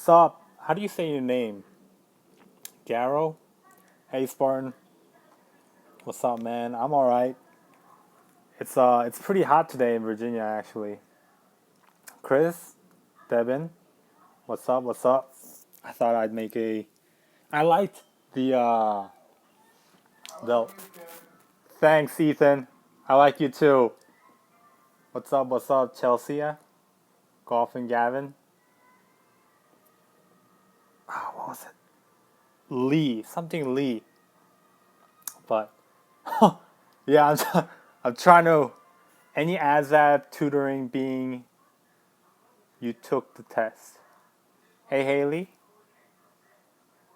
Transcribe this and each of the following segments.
What's up? How do you say your name? Garrow? Hey Spartan. What's up, man? I'm alright. It's pretty hot today in Virginia actually. Chris? Devin? What's up? What's up? I thought I'd make a I liked the thanks, Ethan. I like you too. What's up? What's up, Chelsea? Golf and Gavin? Oh, what was it? Lee. Something Lee. But yeah, I'm trying to any ASVAB tutoring being you took the test. Hey Haley,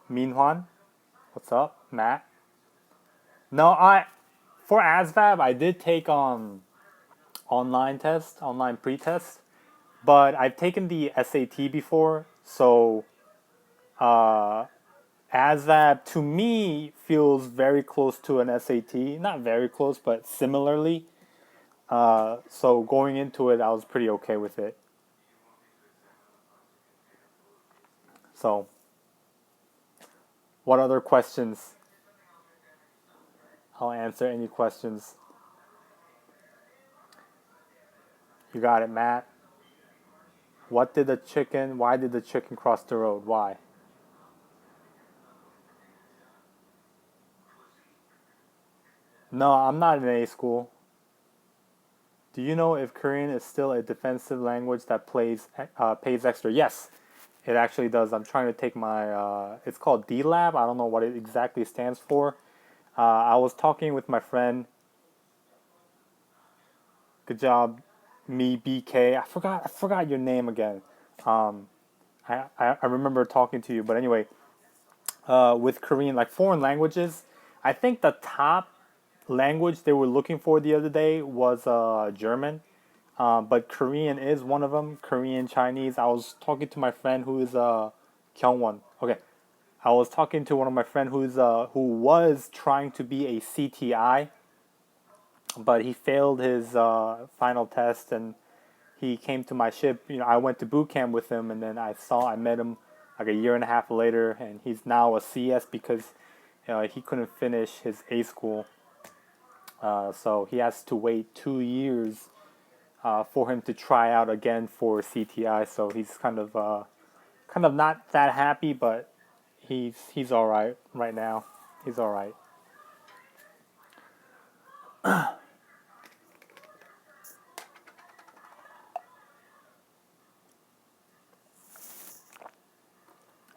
Minhwan, what's up, Matt? No, I for ASVAB I did take online pre-test, but I've taken the SAT before, so uh, ASVAB to me feels very close to an SAT. Not very close, but similarly. So going into it, I was pretty okay with it. So, what other questions? I'll answer any questions. You got it, Matt. Why did the chicken cross the road? Why? No, I'm not in A school. Do you know if Korean is still a defensive language that pays extra? Yes, it actually does. I'm trying to take it's called D-Lab. I don't know what it exactly stands for. I was talking with my friend. Good job, me, BK. I forgot your name again. Um, I remember talking to you, but anyway, with Korean, like foreign languages, I think the top language they were looking for the other day was German, but Korean is one of them. Korean, Chinese. I was talking to my friend who is Kyungwon. Okay, I was talking to one of my friend who was trying to be a CTI, but he failed his final test and he came to my ship. You know, I went to boot camp with him, and then I met him like a year and a half later, and he's now a CS because he couldn't finish his A school, so he has to wait 2 years for him to try out again for CTI. So he's kind of not that happy, but he's all right now. He's all right.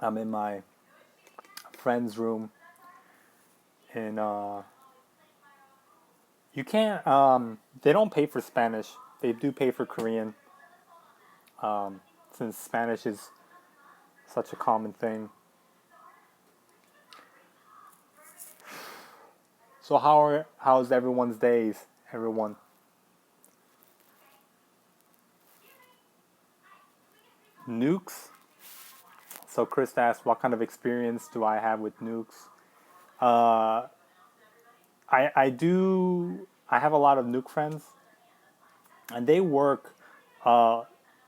I'm in my friend's room, and you can't. They don't pay for Spanish. They do pay for Korean, since Spanish is such a common thing. So how's everyone's days? Everyone. Nukes. So Chris asked, what kind of experience do I have with nukes? Uh, I do. I have a lot of nuke friends, and they work uh,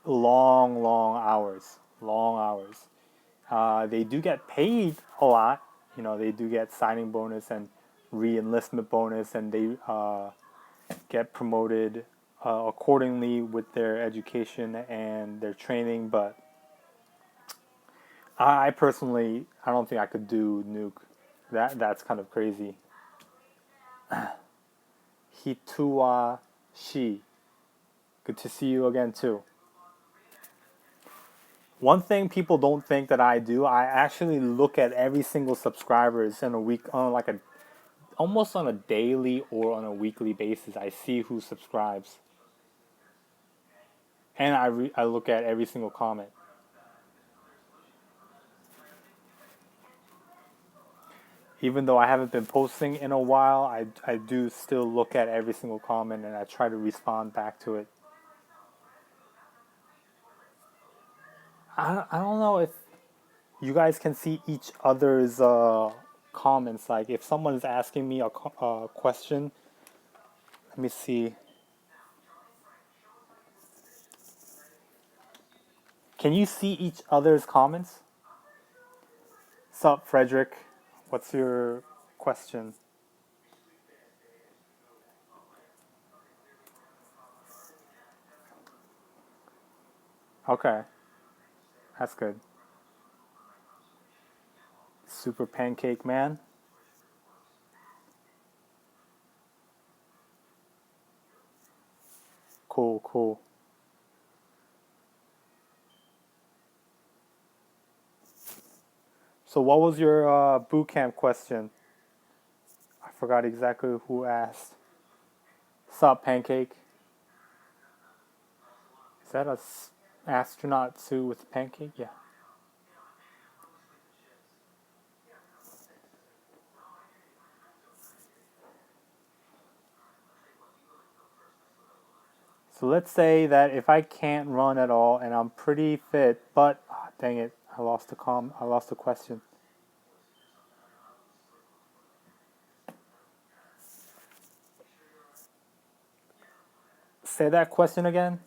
long hours. Long hours. They do get paid a lot. You know, they do get signing bonus and re-enlistment bonus, and they get promoted accordingly with their education and their training. But I personally, I don't think I could do nuke. That's kind of crazy. Hitua Shi. Good to see you again too. One thing people don't think that I do, I actually look at every single subscribers in a week on like a almost on a daily or on a weekly basis. I see who subscribes, and I look at every single comment. Even though I haven't been posting in a while, I do still look at every single comment and I try to respond back to it. I don't know if you guys can see each other's comments. Like if someone is asking me a question, let me see. Can you see each other's comments? Sup, Frederick? What's your question? Okay, that's good. Super Pancake Man. Cool, cool. So, what was your boot camp question? I forgot exactly who asked. Sup, Pancake? Is that a astronaut suit with pancake? Yeah. So let's say that if I can't run at all and I'm pretty fit, but dang it, I lost the question. Say that question again.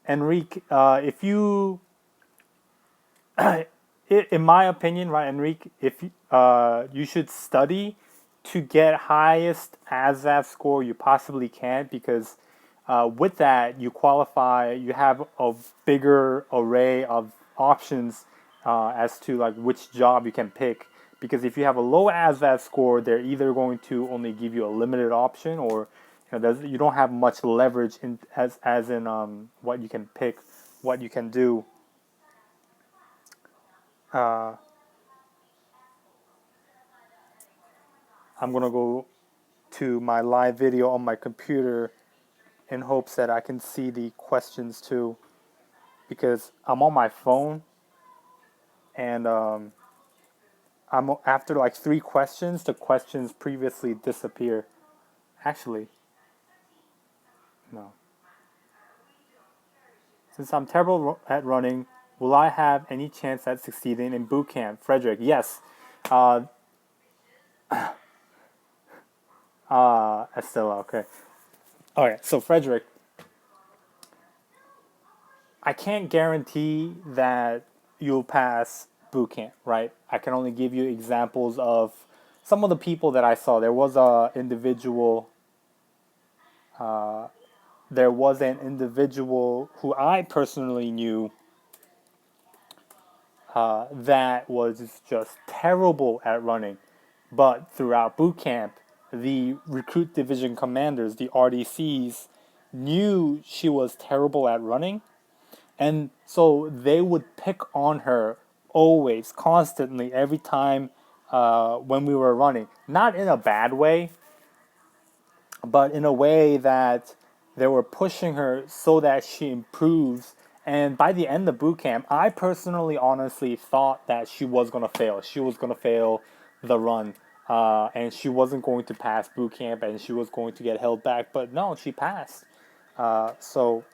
Enrique, if you, in my opinion, right, Enrique, if you should study to get highest ASVAB score you possibly can, because with that you qualify, you have a bigger array of options as to like which job you can pick. Because if you have a low ASVAB score, they're either going to only give you a limited option, or you don't have much leverage in as in what you can pick, what you can do. Uh, I'm gonna go to my live video on my computer in hopes that I can see the questions too, because I'm on my phone and I'm after like three questions, the questions previously disappear. Actually, no. Since I'm terrible at running, will I have any chance at succeeding in boot camp? Frederick, yes. Uh, Estella, okay. All right, so Frederick, I can't guarantee that you'll pass boot camp, right? I can only give you examples of some of the people that I saw. There was an individual who I personally knew that was just terrible at running. But throughout boot camp, the recruit division commanders, the RDCs, knew she was terrible at running. And so they would pick on her always, constantly, every time when we were running. Not in a bad way, but in a way that they were pushing her so that she improves. And by the end of boot camp, I personally, honestly thought that she was gonna fail. She was gonna fail the run, and she wasn't going to pass boot camp, and she was going to get held back. But no, she passed. So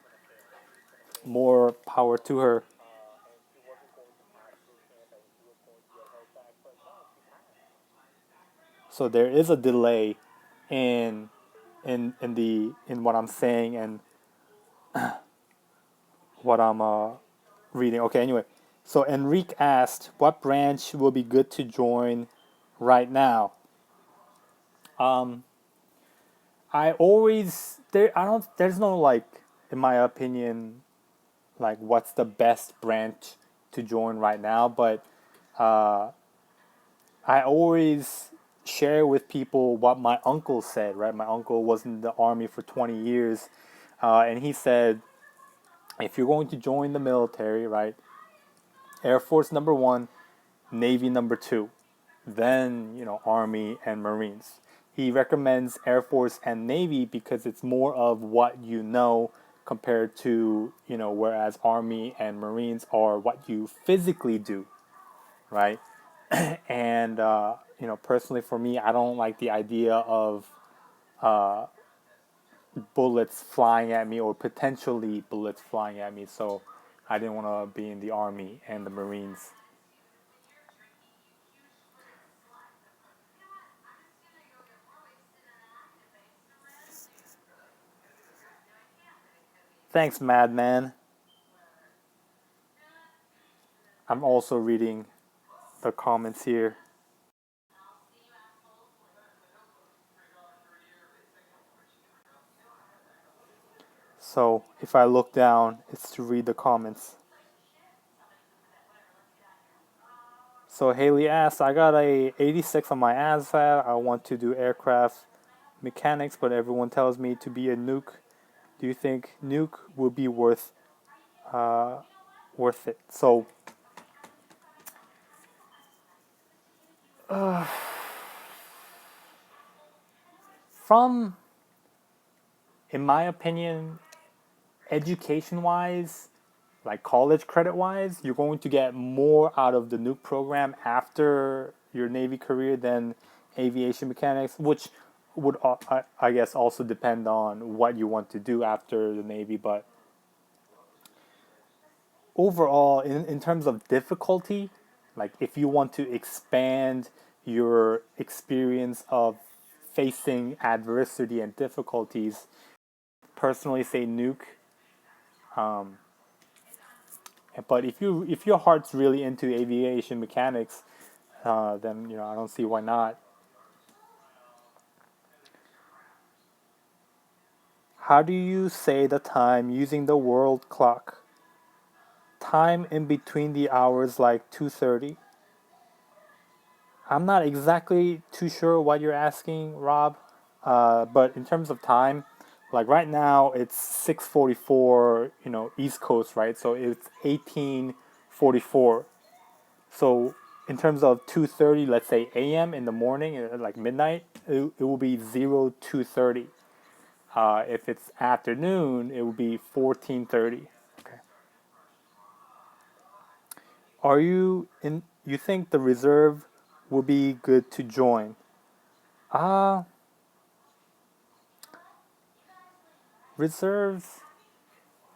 more power to her. So there is a delay in in what I'm saying and what I'm reading. Okay, anyway. So Enrique asked, "What branch will be good to join right now?" Um, I always there. I don't. There's no like, in my opinion, like what's the best branch to join right now. But I always share with people what my uncle said. Right, my uncle was in the army for 20 years, and he said, if you're going to join the military, right, Air Force number one, Navy number two, then Army and Marines. He recommends Air Force and Navy because it's more of what you know compared to whereas Army and Marines are what you physically do, right? And personally for me, I don't like the idea of bullets flying at me or potentially bullets flying at me. So I didn't want to be in the Army and the Marines. Thanks, Madman. I'm also reading the comments here. So if I look down, it's to read the comments. So Haley asks, I got a 86 on my ASVAB. I want to do aircraft mechanics, but everyone tells me to be a nuke. Do you think nuke would be uh, worth it? So from, in my opinion, education wise, like college credit wise, you're going to get more out of the nuke program after your Navy career than aviation mechanics, which would, I guess, also depend on what you want to do after the Navy. But overall, in terms of difficulty, like if you want to expand your experience of facing adversity and difficulties, personally say nuke. Um, but if your heart's really into aviation mechanics, then I don't see why not. How do you say the time using the world clock? Time in between the hours like 2:30. I'm not exactly too sure what you're asking, Rob. But in terms of time, like right now it's 6:44, East Coast, right? So it's 18:44. So in terms of 2:30, let's say a.m. in the morning, like midnight, it will be 02:30. If it's afternoon, it will be 14:30. Okay. Are you in? You think the reserve will be good to join? Uh Reserves.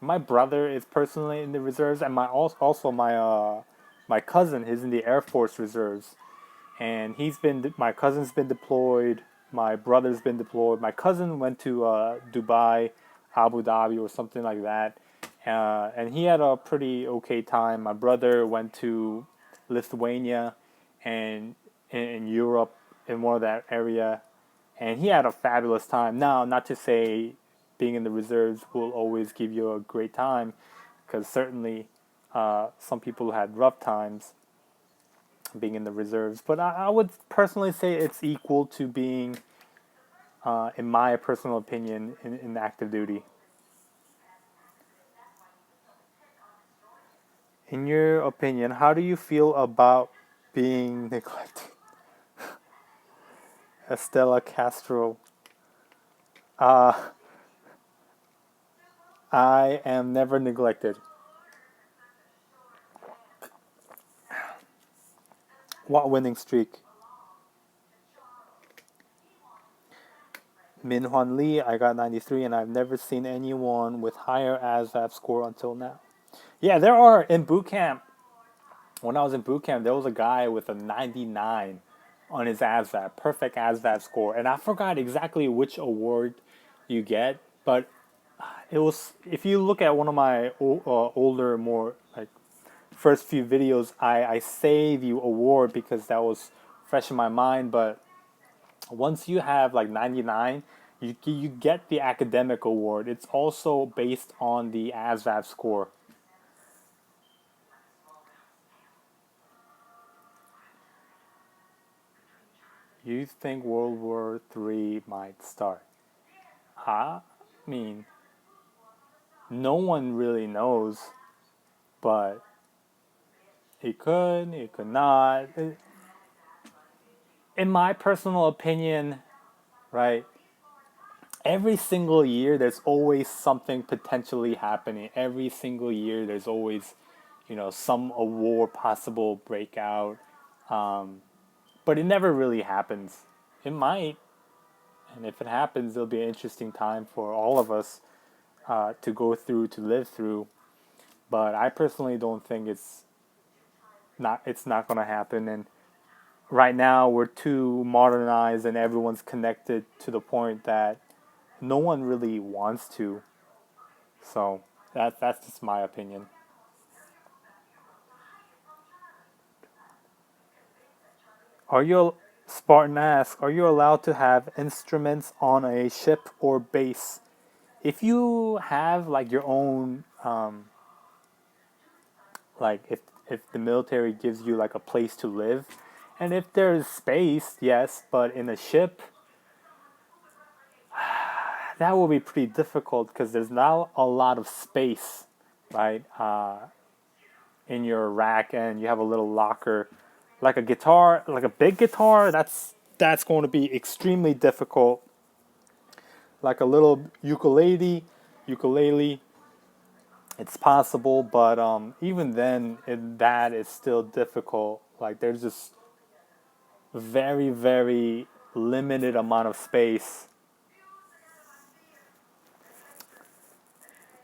My brother is personally in the reserves, and also my cousin is in the Air Force reserves, and my cousin's been deployed. My brother's been deployed. My cousin went to Dubai, Abu Dhabi, or something like that, and he had a pretty okay time. My brother went to Lithuania, and in Europe, in one of that area, and he had a fabulous time. Now, not to say being in the reserves will always give you a great time, because certainly some people had rough times being in the reserves. But I would personally say it's equal to being, in my personal opinion, in active duty. In your opinion, how do you feel about being neglected? Estela Castro. Uh, I am never neglected. What winning streak? Min Hwan Lee, I got 93, and I've never seen anyone with higher ASVAB score until now. Yeah, there are in boot camp. When I was in boot camp, there was a guy with a 99 on his ASVAB, perfect ASVAB score, and I forgot exactly which award you get, but it was. If you look at one of my older, more like first few videos, I say the award because that was fresh in my mind, but once you have like 99, you get the academic award. It's also based on the ASVAB score. You think World War III might start? I mean, no one really knows, but it could not. In my personal opinion, right, every single year there's always something potentially happening. Every single year there's always, some a war possible breakout. Um, but it never really happens. It might, and if it happens, it'll be an interesting time for all of us to go through, to live through. But I personally don't think it's not going to happen. And right now, we're too modernized, and everyone's connected to the point that no one really wants to. So that's just my opinion. Are you Spartan asks, are you allowed to have instruments on a ship or base? If you have like your own like if the military gives you like a place to live, and if there's space, yes, but in a ship, that will be pretty difficult because there's not a lot of space, right? In your rack, and you have a little locker, like a guitar, like a big guitar. That's going to be extremely difficult. Like a little ukulele, it's possible, but even then, that is still difficult. Like there's just very, very limited amount of space.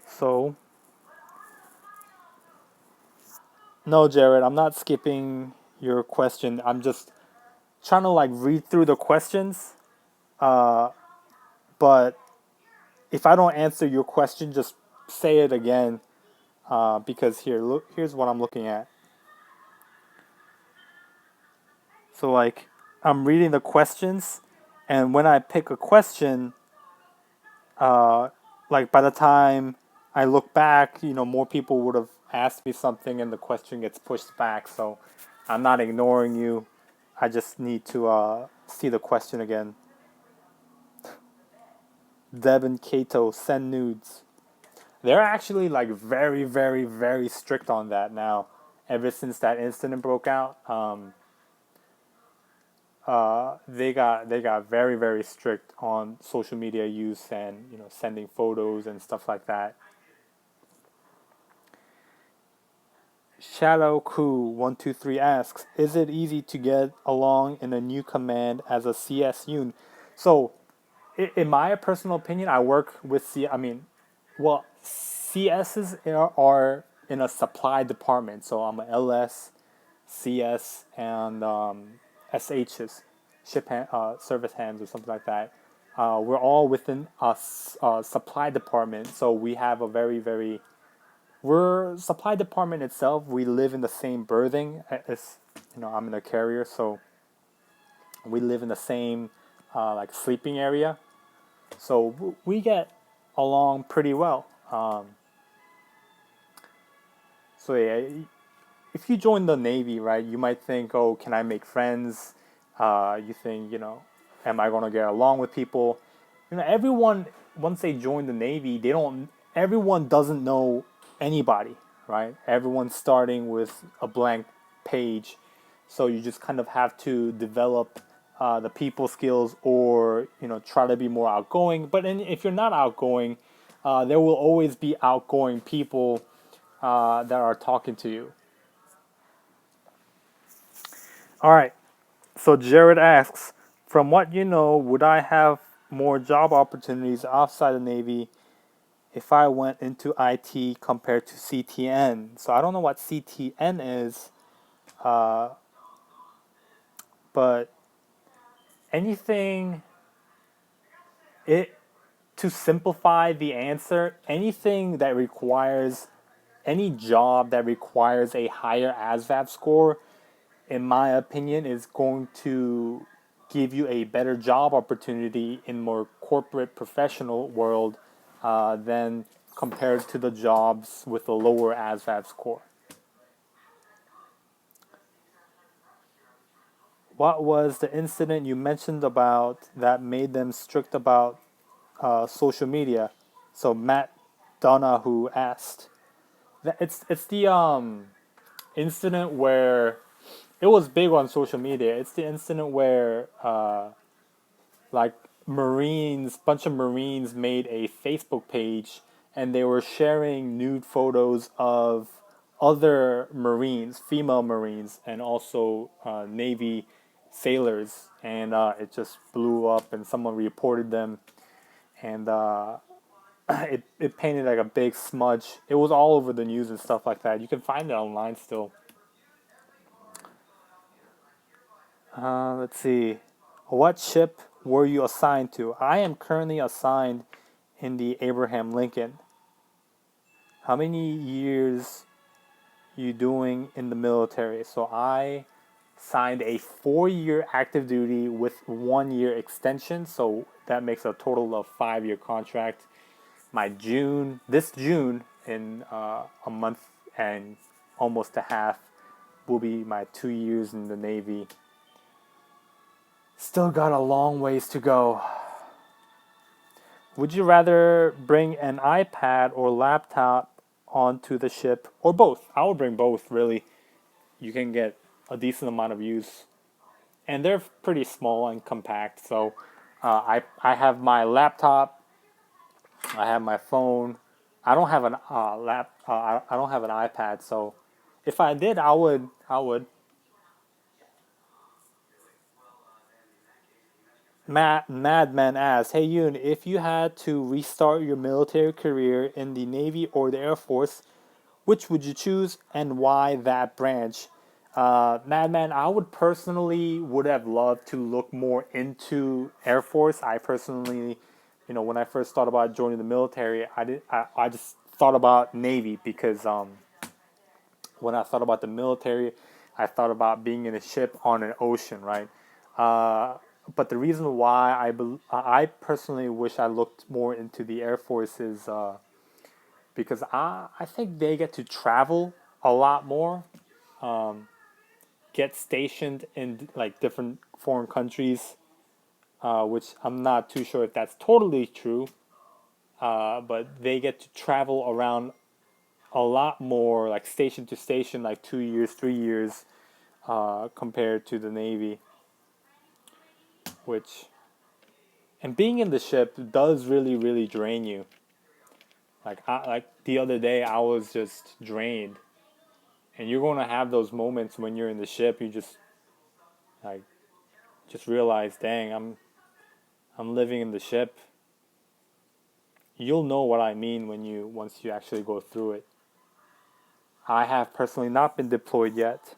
So, no, Jared, I'm not skipping your question. I'm just trying to like read through the questions. Uh, but if I don't answer your question, just say it again. Because here, look, here's what I'm looking at. So like, I'm reading the questions, and when I pick a question, uh, like by the time I look back, more people would have asked me something, and the question gets pushed back. So I'm not ignoring you. I just need to see the question again. Devin Cato, send nudes. They're actually like very, very, very strict on that now. Ever since that incident broke out, they got very, very strict on social media use and sending photos and stuff like that. Shadow Crew 123 asks, "Is it easy to get along in a new command as a CS Yoon?" So, in my personal opinion, I work with C. I mean, well, CSs are in a supply department, so I'm a LS, CS, and SHs, service hands or something like that. We're all within a supply department, so we have a very, very we're supply department itself. We live in the same berthing. It's I'm in a carrier, so we live in the same like sleeping area. So we get along pretty well. So yeah, if you join the Navy, right, you might think, oh, can I make friends? You think, am I gonna get along with people? Everyone once they join the Navy, they don't. Everyone doesn't know anybody, right? Everyone's starting with a blank page, so you just kind of have to develop the people skills, or try to be more outgoing. But if you're not outgoing, there will always be outgoing people that are talking to you. All right. So Jared asks, from what you know, would I have more job opportunities outside the Navy if I went into IT compared to CTN? So I don't know what CTN is, uh, but anything it to simplify the answer, anything that requires any job that requires a higher ASVAB score, in my opinion, is going to give you a better job opportunity in more corporate professional world than compared to the jobs with a lower ASVAB score. What was the incident you mentioned about that made them strict about social media? So Matt Donahue asked. It's the incident where it was big on social media. It's the incident where like bunch of Marines made a Facebook page, and they were sharing nude photos of other Marines, female Marines, and also Navy sailors, and it just blew up, and someone reported them, and it painted like a big smudge. It was all over the news and stuff like that. You can find it online still. Let's see. What ship were you assigned to? I am currently assigned in the Abraham Lincoln. How many years you doing in the military? So I signed a 4 year active duty with 1 year extension. So that makes a total of 5 year contract. This June, in a month and almost a half, will be my 2 years in the Navy. Still got a long ways to go. Would you rather bring an iPad or laptop onto the ship, or both? I would bring both, really. You can get a decent amount of use, and they're pretty small and compact. So I have my laptop, I have my phone. I don't have an I don't have an iPad. So if I did, I would. Madman asks, "Hey Yoon, if you had to restart your military career in the Navy or the Air Force, which would you choose and why that branch?" Madman, I would personally would have loved to look more into Air Force. I personally, when I first thought about joining the military, I just thought about Navy because when I thought about the military, I thought about being in a ship on an ocean, right? Uh, but the reason why I personally wish I looked more into the Air Force is because I think they get to travel a lot more, get stationed in like different foreign countries, which I'm not too sure if that's totally true. But they get to travel around a lot more, like station to station, like 2 years, 3 years, compared to the Navy, which and being in the ship does really, really drain you. Like the other day, I was just drained, and you're going to have those moments when you're in the ship. You like just realize, dang, I'm living in the ship. You'll know what I mean when you once you actually go through it. I have personally not been deployed yet.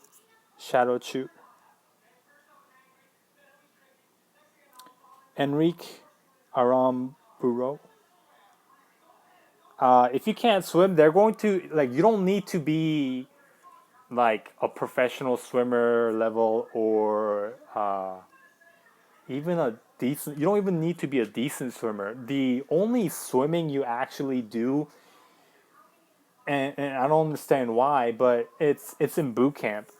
Shadow Chew. Enrique Aramburo. If you can't swim, they're going to like. You don't need to be like a professional swimmer level or even a decent. You don't even need to be a decent swimmer. The only swimming you actually do, and I don't understand why, but it's in boot camp.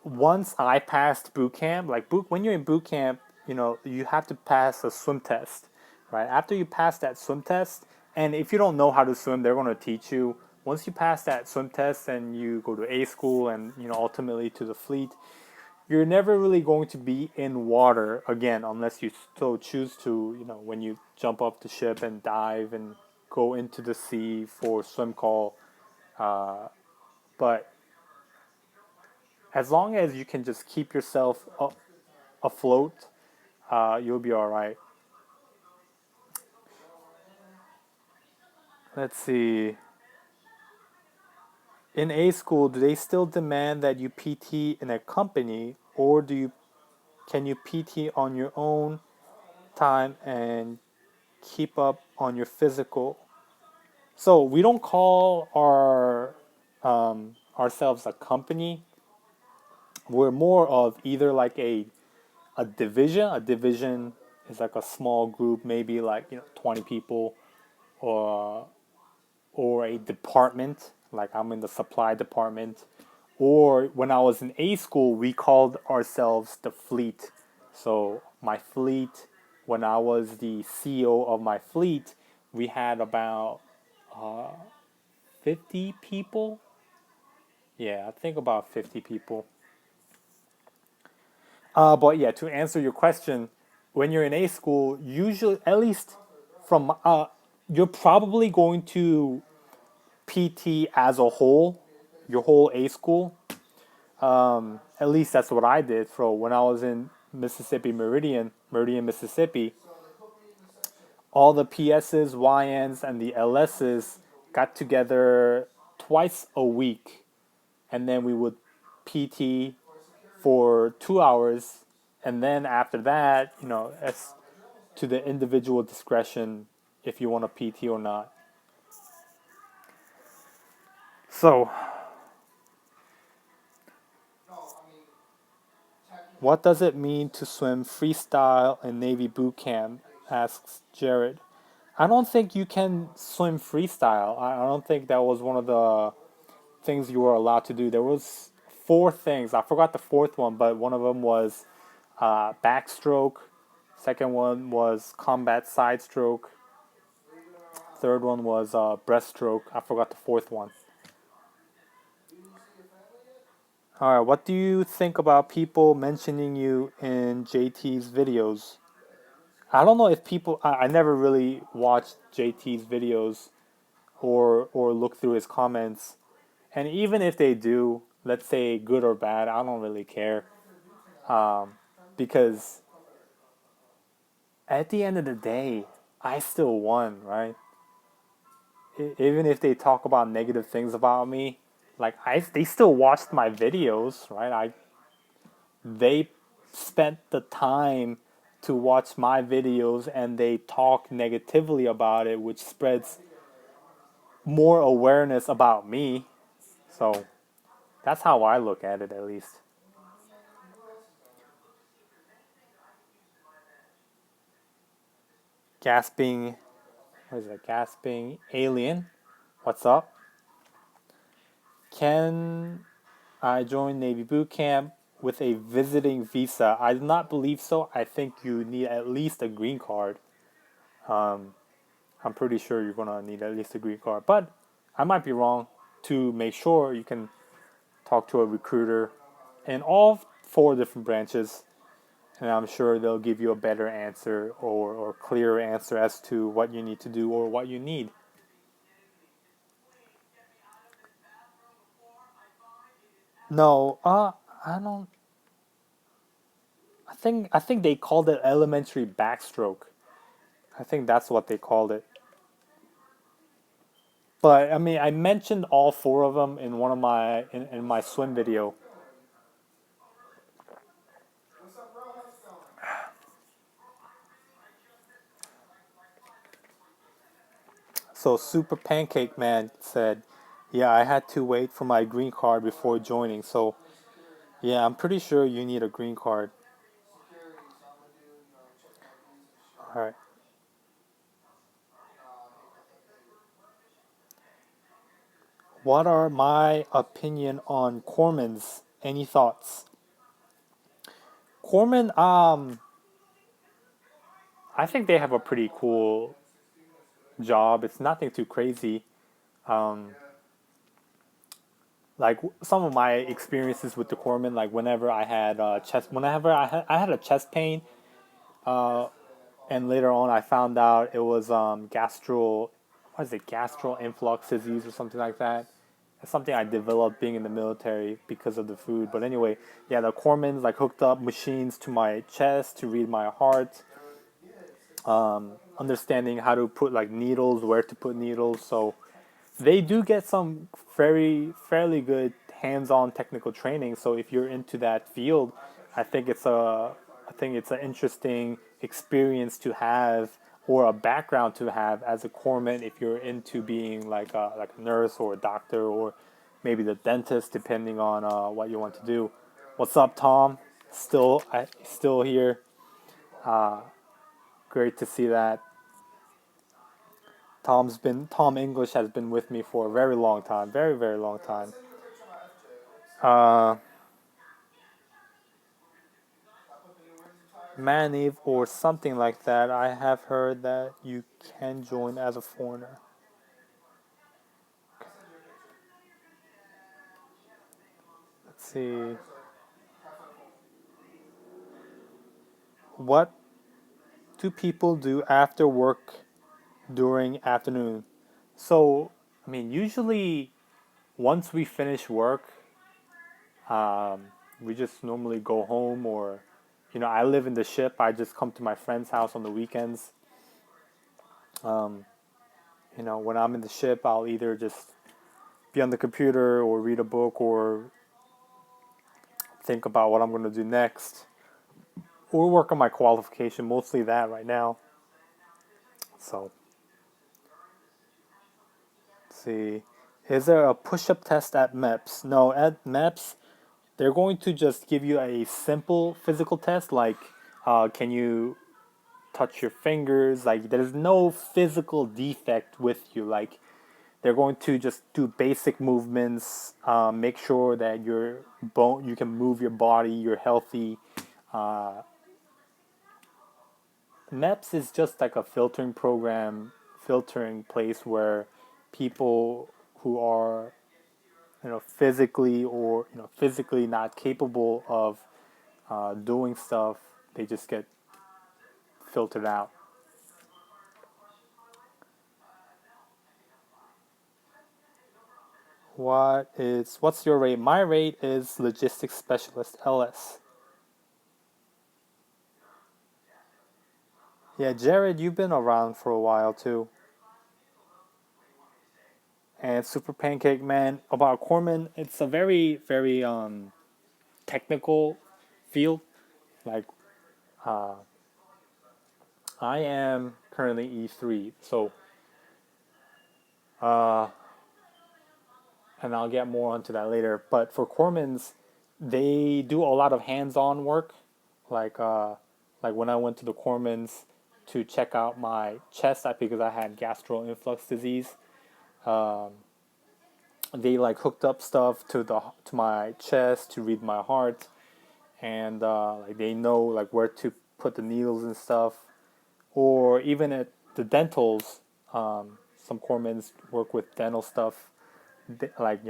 Once I passed boot camp, like when you're in boot camp, you have to pass a swim test, right? After you pass that swim test, and if you don't know how to swim, they're going to teach you. Once you pass that swim test and you go to A school and ultimately to the fleet, you're never really going to be in water again unless you so choose to. When you jump off the ship and dive and go into the sea for swim call, but as long as you can just keep yourself afloat, you'll be all right. Let's see. In A school, do they still demand that you PT in a company, or can you PT on your own time and keep up on your physical? So we don't call ourselves a company. We're more of either like a division. A division is like a small group, maybe like 20 people, or a department, like I'm in the supply department. Or when I was in A school, we called ourselves the fleet. So my fleet, when I was the CEO of my fleet, we had about 50 people. Yeah, I think about 50 people. But yeah, to answer your question, when you're in A school, usually, at least from, you're probably going to PT as a whole, your whole A school. At least that's what I did. For when I was in Meridian, Mississippi, all the PSs, YNs, and the LSs got together twice a week, and then we would PT for 2 hours, and then after that, as to the individual discretion if you want to PT or not. So, what does it mean to swim freestyle in Navy boot camp? Asks Jared. I don't think you can swim freestyle. I don't think that was one of the things you were allowed to do. There was four things. I forgot the fourth one, but one of them was backstroke. Second one was combat side stroke. Third one was breaststroke. I forgot the fourth one. All right, what do you think about people mentioning you in JT's videos? I don't know if people. I never really watched JT's videos or look through his comments. And even if they do, let's say good or bad, I don't really care. Because at the end of the day, I still won, right? Even if they talk about negative things about me, like they still watched my videos, right? They spent the time to watch my videos and they talk negatively about it, which spreads more awareness about me. So that's how I look at it, at least. Gasping, what is it? Gasping alien. What's up? Can I join Navy boot camp with a visiting visa? I do not believe so. I think you need at least a green card. Um, I'm pretty sure you're gonna need at least a green card, but I might be wrong. To make sure, you can talk to a recruiter in all four different branches, and I'm sure they'll give you a better answer or clearer answer as to what you need to do or what you need. No, I don't. I think they called it elementary backstroke. I think that's what they called it. But I mean, I mentioned all four of them in one of my in my swim video. So Super Pancake Man said, "Yeah, I had to wait for my green card before joining." So yeah, I'm pretty sure you need a green card. All right. What are my opinion on Cormans? Any thoughts? Corman, I think they have a pretty cool job. It's nothing too crazy. Um, like some of my experiences with the corpsman, like whenever I had whenever I had a chest pain, uh, and later on I found out it was what is it, gastral influx disease or something like that. It's something I developed being in the military because of the food. But anyway, yeah, the corpsmen like hooked up machines to my chest to read my heart, understanding how to put like needles, where to put needles. So they do get some fairly good hands-on technical training. So if you're into that field, I think it's a I think it's an interesting experience to have or a background to have as a corpsman if you're into being like a nurse or a doctor or maybe the dentist, depending on what you want to do. What's up, Tom? Still here. Great to see that. Tom English has been with me for a very long time, very long time. Uh, Maniv or something like that. I have heard that you can join as a foreigner. Let's see. What do people do after work during afternoon? So, I mean, usually once we finish work, um, we just normally go home or, I live in the ship. I just come to my friend's house on the weekends. Um, when I'm in the ship, I'll either just be on the computer or read a book or think about what I'm going to do next or work on my qualification. Mostly that right now. So, let's see. Is there a push-up test at MEPS? No, at MEPS, they're going to just give you a simple physical test, like can you touch your fingers? Like there's no physical defect with you. Like they're going to just do basic movements, make sure that you can move your body, you're healthy. Uh, MEPS is just like a filtering program, filtering place where people who are physically or physically not capable of doing stuff, they just get filtered out. What's your rate? My rate is logistics specialist LS. Yeah, Jared, you've been around for a while too. And Super Pancake Man about Corman, it's a very very technical field. Like uh, I am currently E3, so uh, and I'll get more onto that later. But for Cormans, they do a lot of hands-on work, like uh, like when I went to the Cormans to check out my chest, because I had gastroinflux disease. Um, they like hooked up stuff to my chest to read my heart, and like they know like where to put the needles and stuff. Or even at the dentals, some corpsmen work with dental stuff. Like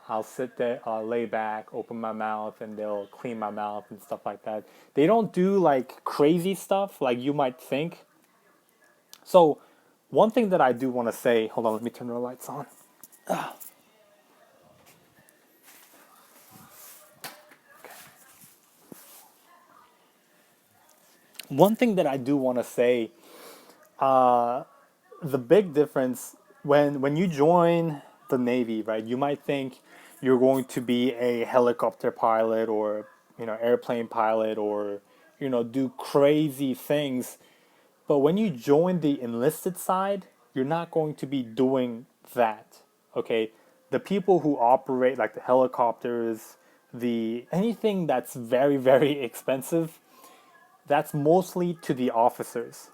I'll sit there, I'll lay back, open my mouth, and they'll clean my mouth and stuff like that. They don't do like crazy stuff like you might think. So one thing that I do want to say, hold on, let me turn the lights on. One thing that I do want to say, uh, the big difference when you join the Navy, right? You might think you're going to be a helicopter pilot or airplane pilot or do crazy things. But when you join the enlisted side, you're not going to be doing that. Okay? The people who operate like the helicopters, the anything that's very very expensive, that's mostly to the officers.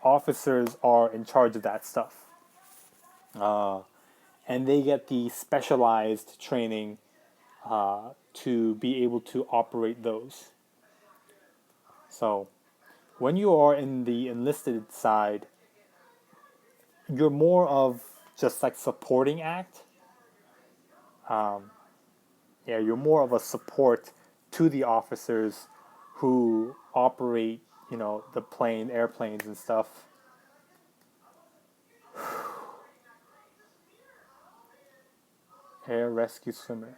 Officers are in charge of that stuff. Uh, and they get the specialized training to be able to operate those. So when you are in the enlisted side, you're more of just like supporting act. Um, yeah, you're more of a support to the officers who operate, the airplanes and stuff. Air rescue swimmer.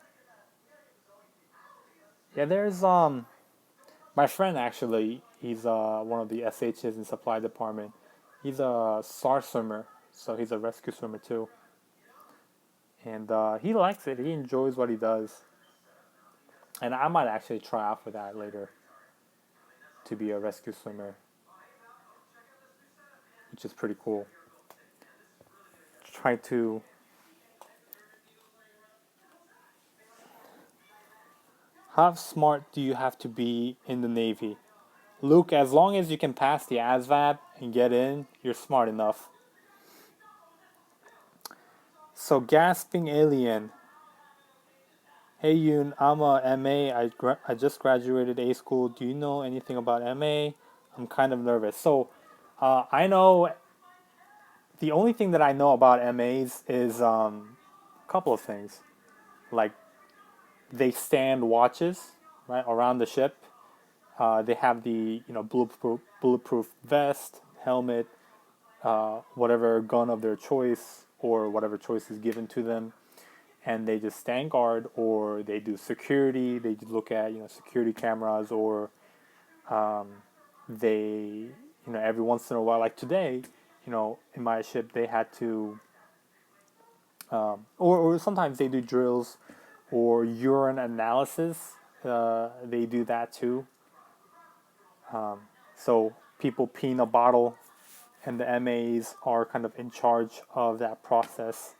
Yeah, there's my friend actually. He's one of the SHs in supply department. He's a SAR swimmer, so he's a rescue swimmer too, and he likes it. He enjoys what he does, and I might actually try out for that later to be a rescue swimmer, which is pretty cool. Try to. How smart do you have to be in the Navy? Luke, as long as you can pass the ASVAB and get in, you're smart enough. So, gasping alien. Hey Yoon, I'm a MA. I just graduated A school. Do you know anything about MA? I'm kind of nervous. So, I know the only thing that I know about MAs is a couple of things. Like they stand watches right around the ship. They have the bulletproof vest, helmet, whatever gun of their choice or whatever choice is given to them, and they just stand guard or they do security. They look at security cameras or they every once in a while, like today, in my ship they had to or sometimes they do drills or urine analysis. They do that too. So people pee in a bottle, and the MAs are kind of in charge of that process.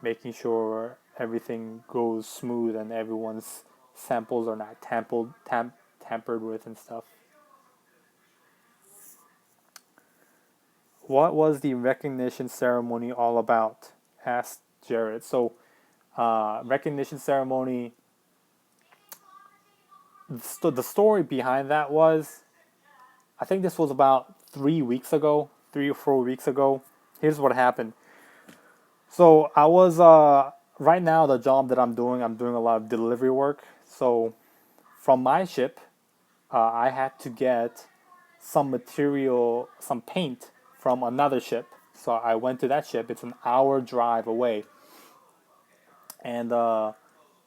making sure everything goes smooth and everyone's samples are not tampered with and stuff. What was the recognition ceremony all about? Asked Jared. So, recognition ceremony. The story behind that was, I think this was about 3 weeks ago, 3 or 4 weeks ago. Here's what happened. So I was right now the job that I'm doing a lot of delivery work. So from my ship, I had to get some material, some paint from another ship. So I went to that ship. It's an hour drive away, and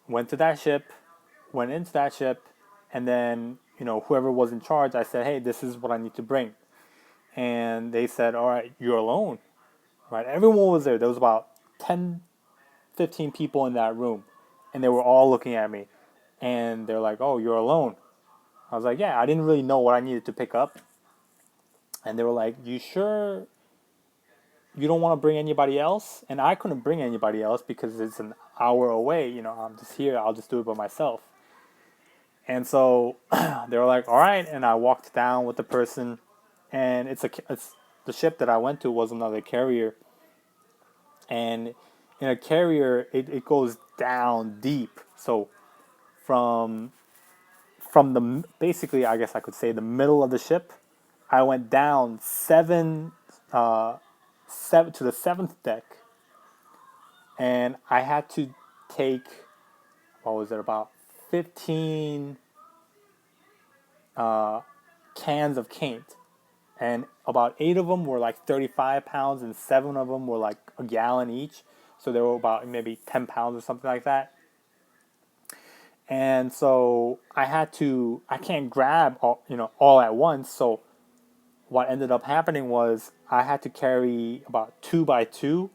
went to that ship, went into that ship, and then whoever was in charge, I said, hey, this is what I need to bring, and they said, all right, you're alone, right? Everyone was there. There was about 10, 15 people in that room, and they were all looking at me, and they're like, oh, you're alone. I was like, yeah, I didn't really know what I needed to pick up, and they were like, you sure you don't want to bring anybody else? And I couldn't bring anybody else because it's an hour away. I'm just here. I'll just do it by myself. And so they were like, all right. And I walked down with the person, and it's the ship that I went to was another carrier. And in a carrier, it goes down deep. So from the basically, I guess I could say the middle of the ship, I went down seven to the seventh deck, and I had to take, what was it, about 15 cans of paint, and about 8 of them were like 35 pounds, and 7 of them were like a gallon each. So they were about maybe 10 pounds or something like that. And so I can't grab all at once. So what ended up happening was I had to carry about 2 by 2.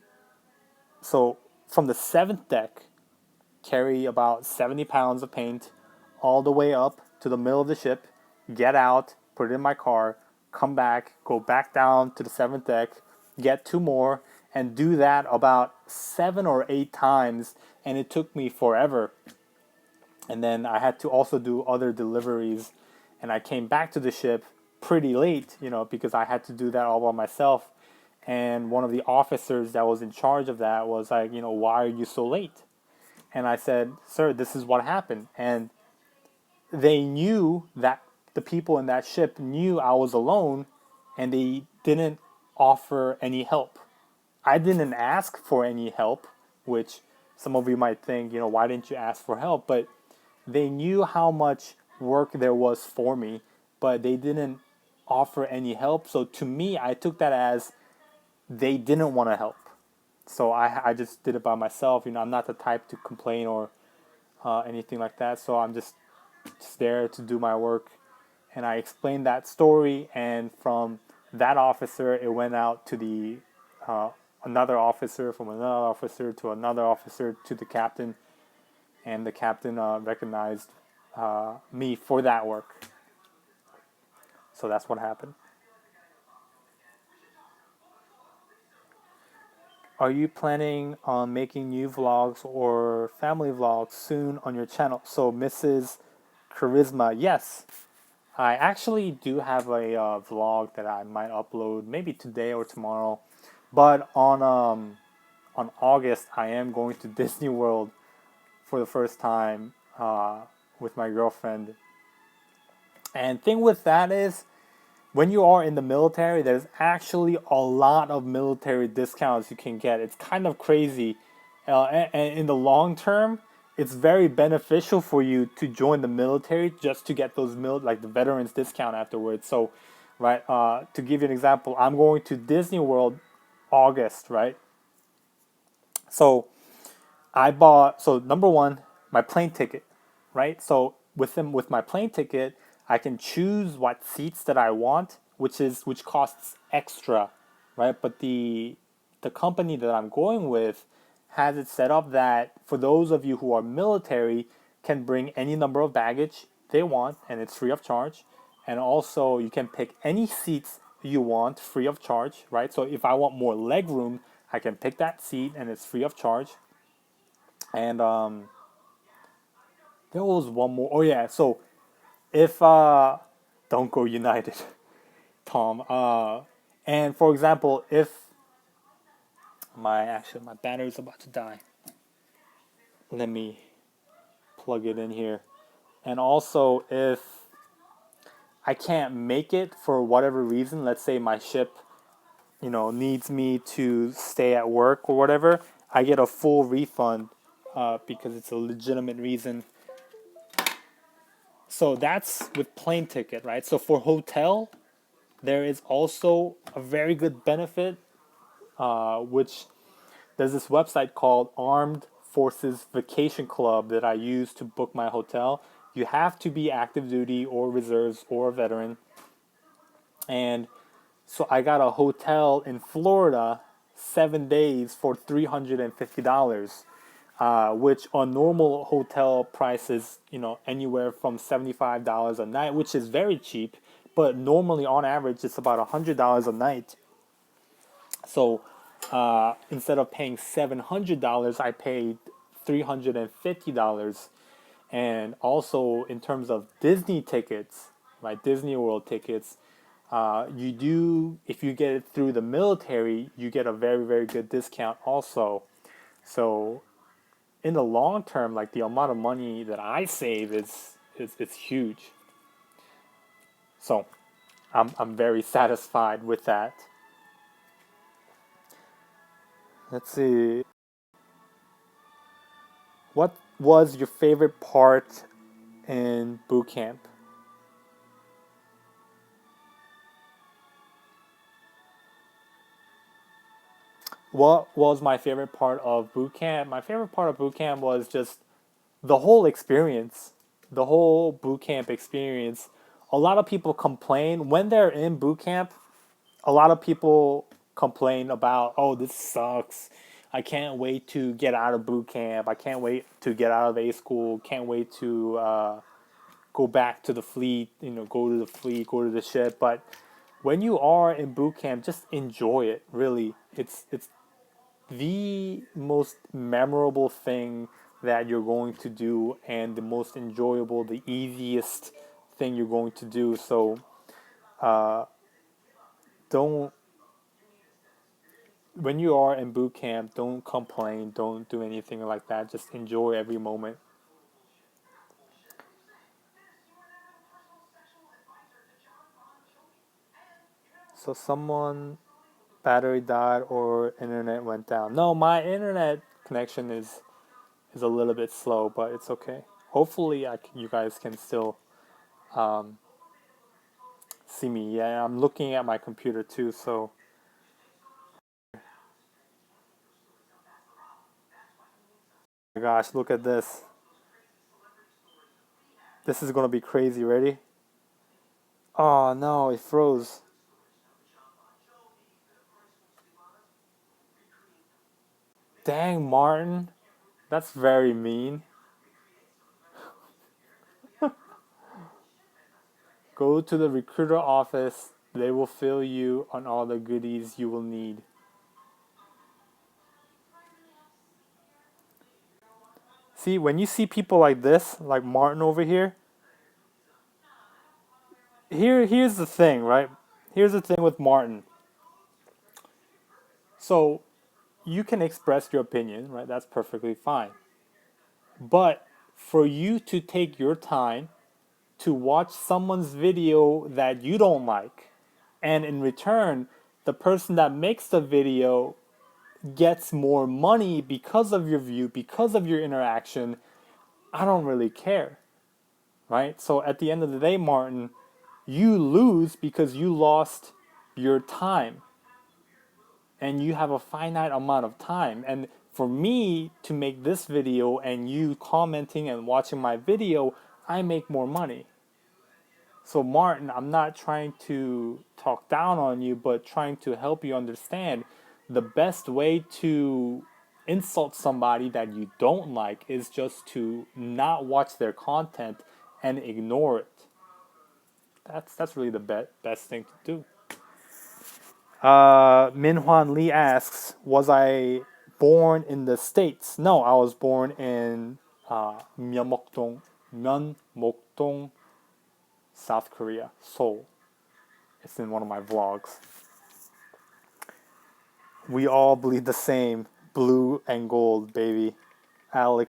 So from the seventh deck, carry about 70 pounds of paint all the way up to the middle of the ship, get out, put it in my car, come back, go back down to the seventh deck, get 2 more, and do that about 7 or 8 times. And it took me forever. And then I had to also do other deliveries. And I came back to the ship pretty late, because I had to do that all by myself. And one of the officers that was in charge of that was like, why are you so late? And I said, sir, this is what happened. And they knew that the people in that ship knew I was alone, and they didn't offer any help. I didn't ask for any help, which some of you might think, why didn't you ask for help? But they knew how much work there was for me, but they didn't offer any help. So to me, I took that as they didn't want to help. So I just did it by myself. I'm not the type to complain or anything like that. So I'm just there to do my work. And I explained that story. And from that officer, it went out to the another officer, from another officer to another officer to the captain. And the captain recognized me for that work. So that's what happened. Are you planning on making new vlogs or family vlogs soon on your channel? So, Mrs. Charisma, yes. I actually do have a vlog that I might upload maybe today or tomorrow. But on August, I am going to Disney World for the first time with my girlfriend. And thing with that is, when you are in the military, there's actually a lot of military discounts you can get. It's kind of crazy. And in the long term, it's very beneficial for you to join the military just to get those like the veterans discount afterwards. So, right, to give you an example, I'm going to Disney World August, right? So so number one, my plane ticket, right? So with my plane ticket, I can choose what seats that I want, which costs extra, right? But the company that I'm going with has it set up that for those of you who are military can bring any number of baggage they want, and it's free of charge. And also you can pick any seats you want free of charge, right? So if I want more leg room, I can pick that seat and it's free of charge. And there was one more. Oh yeah, so if don't go United, Tom. And for example, if my battery's about to die, let me plug it in here. And also, if I can't make it for whatever reason, let's say my ship, needs me to stay at work or whatever, I get a full refund because it's a legitimate reason. So that's with plane ticket, right? So for hotel, there is also a very good benefit, which there's this website called Armed Forces Vacation Club that I use to book my hotel. You have to be active duty or reserves or a veteran. And so I got a hotel in Florida 7 days for $350, which on normal hotel prices, anywhere from $75 a night, which is very cheap. But normally, on average, it's about $100 a night. So instead of paying $700, I paid $350. And also in terms of Disney tickets, right, Disney World tickets, you do, if you get it through the military, you get a very, very good discount also. So in the long term, like the amount of money that I save is huge. So I'm very satisfied with that. Let's see. What was your favorite part in boot camp? What was my favorite part of boot camp? My favorite part of boot camp was just the whole experience, the whole boot camp experience. A lot of people complain when they're in boot camp. A lot of people complain about, oh, this sucks. I can't wait to get out of boot camp. I can't wait to get out of A school. Can't wait to go back to the fleet. Go to the fleet, go to the ship. But when you are in boot camp, just enjoy it. Really, it's the most memorable thing that you're going to do, and the most enjoyable, the easiest thing you're going to do. So don't when you are in boot camp, don't complain, don't do anything like that. Just enjoy every moment. So someone battery died or internet went down. No, my internet connection is a little bit slow, but it's okay. Hopefully, you guys can still um, see me. Yeah, I'm looking at my computer too. So, oh my gosh, look at this. This is gonna be crazy. Ready? Oh no, it froze. Dang, Martin, that's very mean. Go to the recruiter office. They will fill you on all the goodies you will need. See, when you see people like this, like Martin over here, here's the thing, right? Here's the thing with Martin. So you can express your opinion, right? That's perfectly fine. But for you to take your time to watch someone's video that you don't like, and in return, the person that makes the video gets more money because of your view, because of your interaction, I don't really care, right? So at the end of the day, Martin, you lose because you lost your time, and you have a finite amount of time. And for me to make this video and you commenting and watching my video, I make more money. So, Martin, I'm not trying to talk down on you, but trying to help you understand the best way to insult somebody that you don't like is just to not watch their content and ignore it. That's really the best thing to do. Min Hwan Lee asks, was I born in the States. No, I was born in Myeonmokdong, South Korea, Seoul. It's in one of my vlogs. We all bleed the same, blue and gold, baby. Alex.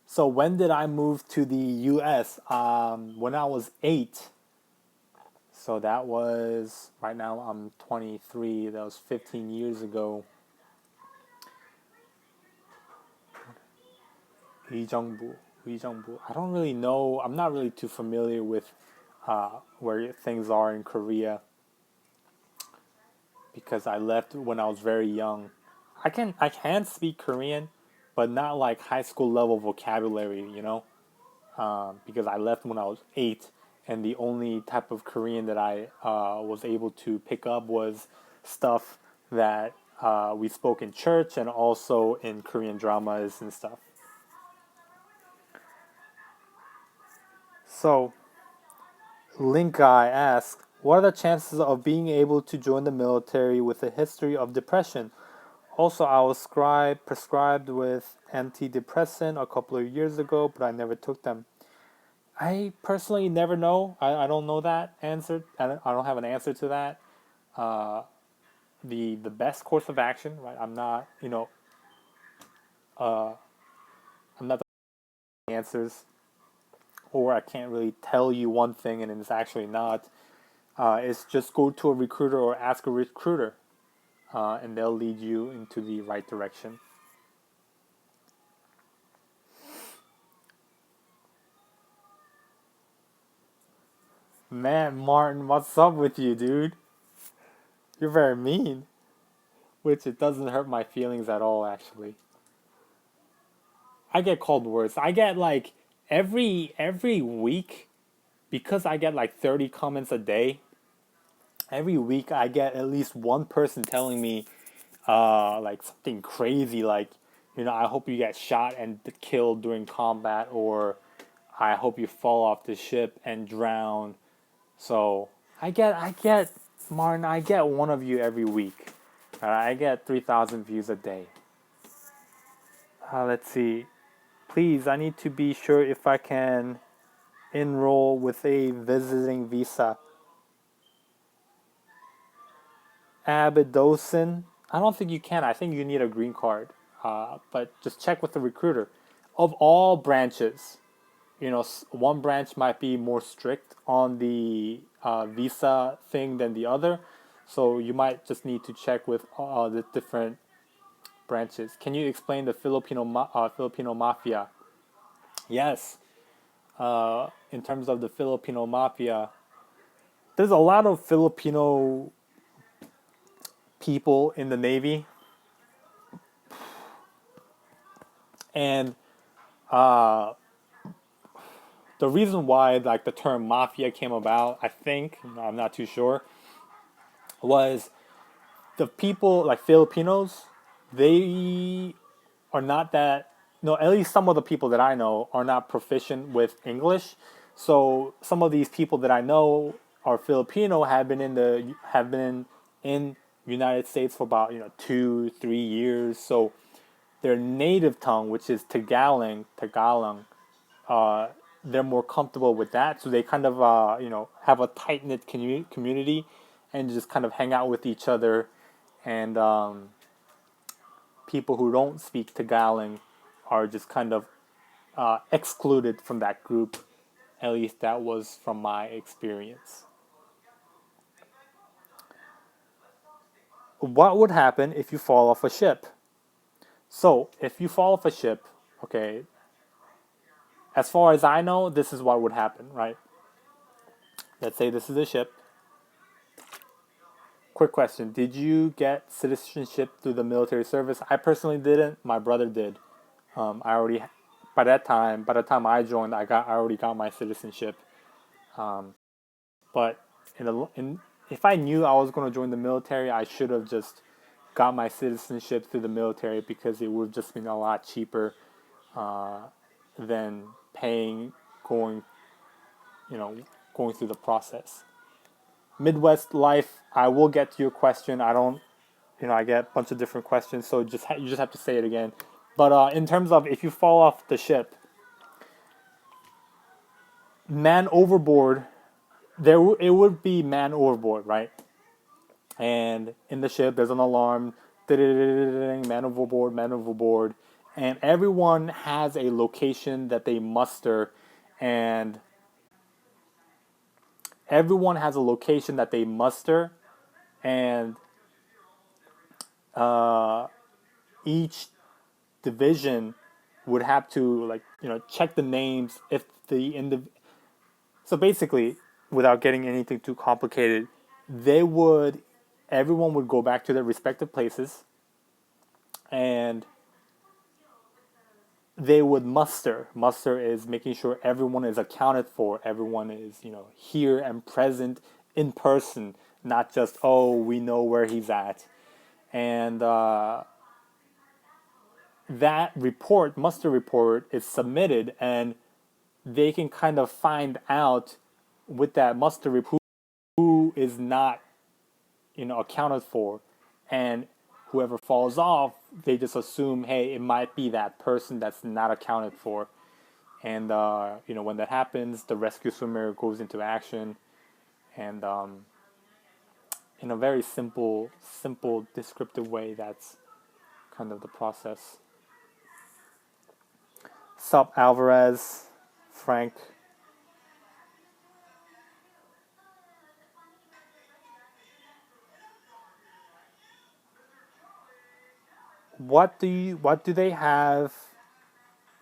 So when did I move to the U.S.? When I was 8. So that was, right now I'm 23. That was 15 years ago. Uijeongbu. Uijeongbu. I don't really know. I'm not really too familiar with where things are in Korea because I left when I was very young. I can speak Korean, but not like high school level vocabulary, because I left when I was 8, and the only type of Korean that I was able to pick up was stuff that we spoke in church and also in Korean dramas and stuff. So, Link Guy asks, what are the chances of being able to join the military with a history of depression? Also, I was prescribed with antidepressant a couple of years ago, but I never took them. I personally never know. I don't know that answer. I don't have an answer to that. Uh, the best course of action, right? Uh, I'm not the answers, or I can't really tell you one thing and it's actually not. It's just go to a recruiter or ask a recruiter, and they'll lead you into the right direction. Man, Martin, what's up with you, dude? You're very mean, which it doesn't hurt my feelings at all, actually. I get called worse. I get like every week, because I get like 30 comments a day. Every week I get at least one person telling me like something crazy like, I hope you get shot and killed during combat, or I hope you fall off the ship and drown. So I get Martin, I get one of you every week. I get 3,000 views a day. Let's see. Please, I need to be sure if I can enroll with a visiting visa. Abidosin. I don't think you can. I think you need a green card. But just check with the recruiter. Of all branches, one branch might be more strict on the visa thing than the other. So you might just need to check with the different branches. Can you explain the Filipino mafia? Yes. In terms of the Filipino mafia, there's a lot of Filipino people in the Navy, and uh, the reason why like the term mafia came about, I think, I'm not too sure, was the people like Filipinos, they are not that, no, at least some of the people that I know are not proficient with English. So some of these people that I know are Filipino, have been in United States for about 2-3 years. So their native tongue, which is Tagalog, uh, they're more comfortable with that. So they kind of have a tight knit community and just kind of hang out with each other. And people who don't speak Tagalog are just kind of excluded from that group. At least that was from my experience. What would happen if you fall off a ship? So, if you fall off a ship, okay, as far as I know, this is what would happen, right? Let's say this is a ship. Quick question: did you get citizenship through the military service? I personally didn't. My brother did. I already, by the time I joined, I already got my citizenship. But in if I knew I was going to join the military, I should have just got my citizenship through the military because it would have just been a lot cheaper than paying going, you know, going through the process. Midwest life, I will get to your question. I don't, I get a bunch of different questions, so you just have to say it again. But in terms of if you fall off the ship, man overboard, it would be man overboard, right? And in the ship, there's an alarm, man overboard, and everyone has a location that they muster, and everyone has a location that they muster, and uh, each division would have to check the names if so basically, without getting anything too complicated, they would everyone would go back to their respective places, and they would muster. Muster is making sure everyone is accounted for, everyone is here and present in person, not just, oh, we know where he's at. And that report, muster report, is submitted, and they can kind of find out with that muster report who is not accounted for, and whoever falls off, they just assume, hey, it might be that person that's not accounted for. And when that happens, the rescue swimmer goes into action, and in a very simple descriptive way, that's kind of the process. Sup, Alvarez, Frank. What do they have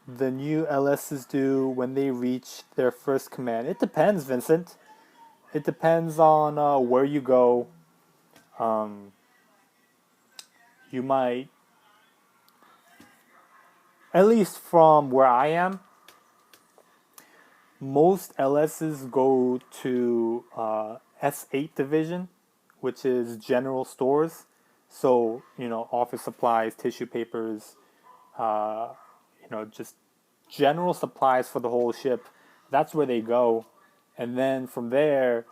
the new LSs do when they reach their first command? It depends, Vincent. It depends on where you go. You might, at least from where I am, most LSs go to S8 division, which is general stores. So, office supplies, tissue papers, just general supplies for the whole ship. That's where they go. And then from there,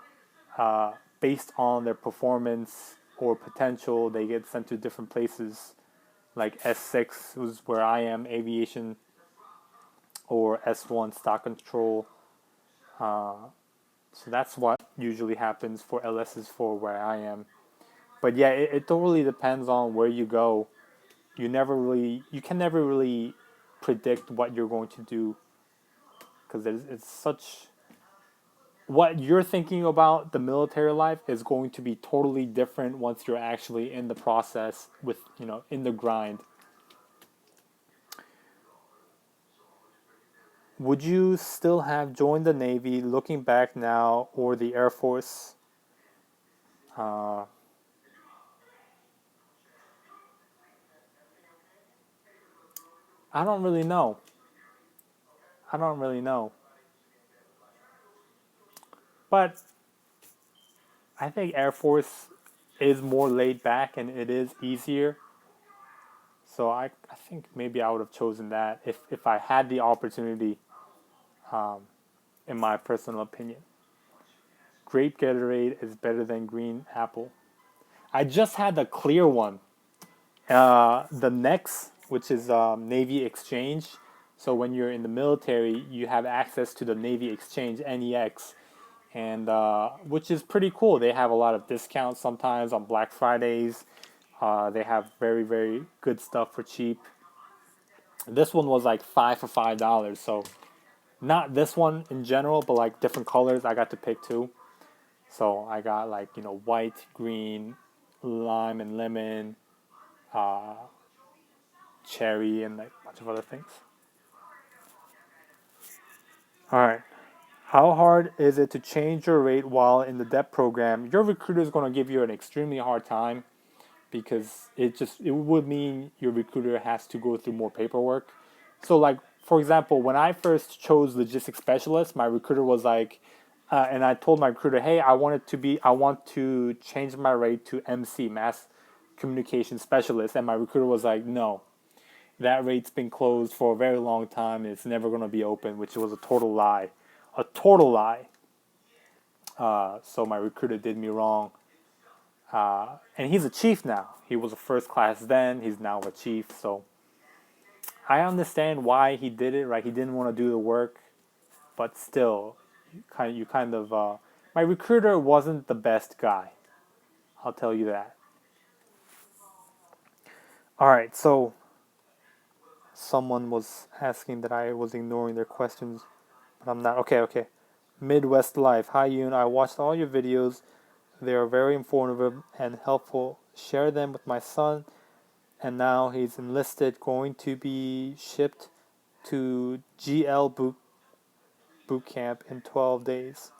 based on their performance or potential, they get sent to different places. Like S6 was where I am, aviation, or S1, stock control. So that's what usually happens for LSs for where I am. But yeah, it totally depends on where you go. You can never really predict what you're going to do, because it's such, what you're thinking about the military life is going to be totally different once you're actually in the process with, in the grind. Would you still have joined the Navy looking back now, or the Air Force? Uh, I don't really know. I don't really know. But I think Air Force is more laid back and it is easier. So I think maybe I would have chosen that if I had the opportunity, in my personal opinion. Grape Gatorade is better than green apple. I just had the clear one. The Nex, which is Navy Exchange. So when you're in the military, you have access to the Navy Exchange NEX, and which is pretty cool. They have a lot of discounts sometimes on Black Fridays. They have very, very good stuff for cheap. This one was like $5 for $5, so not this one in general, but like different colors I got to pick too. So I got like white, green, lime, and lemon, uh, cherry, and like a bunch of other things. All right. How hard is it to change your rate while in the DEP program? Your recruiter is going to give you an extremely hard time, because it would mean your recruiter has to go through more paperwork. So like, for example, when I first chose logistics specialist, my recruiter was like, and I told my recruiter, hey, I want to change my rate to MC, mass communication specialist, and my recruiter was like, no, that rate's been closed for a very long time. And it's never going to be open, which was a total lie, a total lie. So my recruiter did me wrong. And he's a chief now. He was a first class then. He's now a chief. So I understand why he did it. Right? He didn't want to do the work, but still, you kind of. My recruiter wasn't the best guy. I'll tell you that. All right. So someone was asking that I was ignoring their questions, but I'm not. Okay. Okay. Midwest Life. Hi Yoon. I watched all your videos. They are very informative and helpful. Share them with my son, and now he's enlisted, going to be shipped to GL boot camp in 12 days.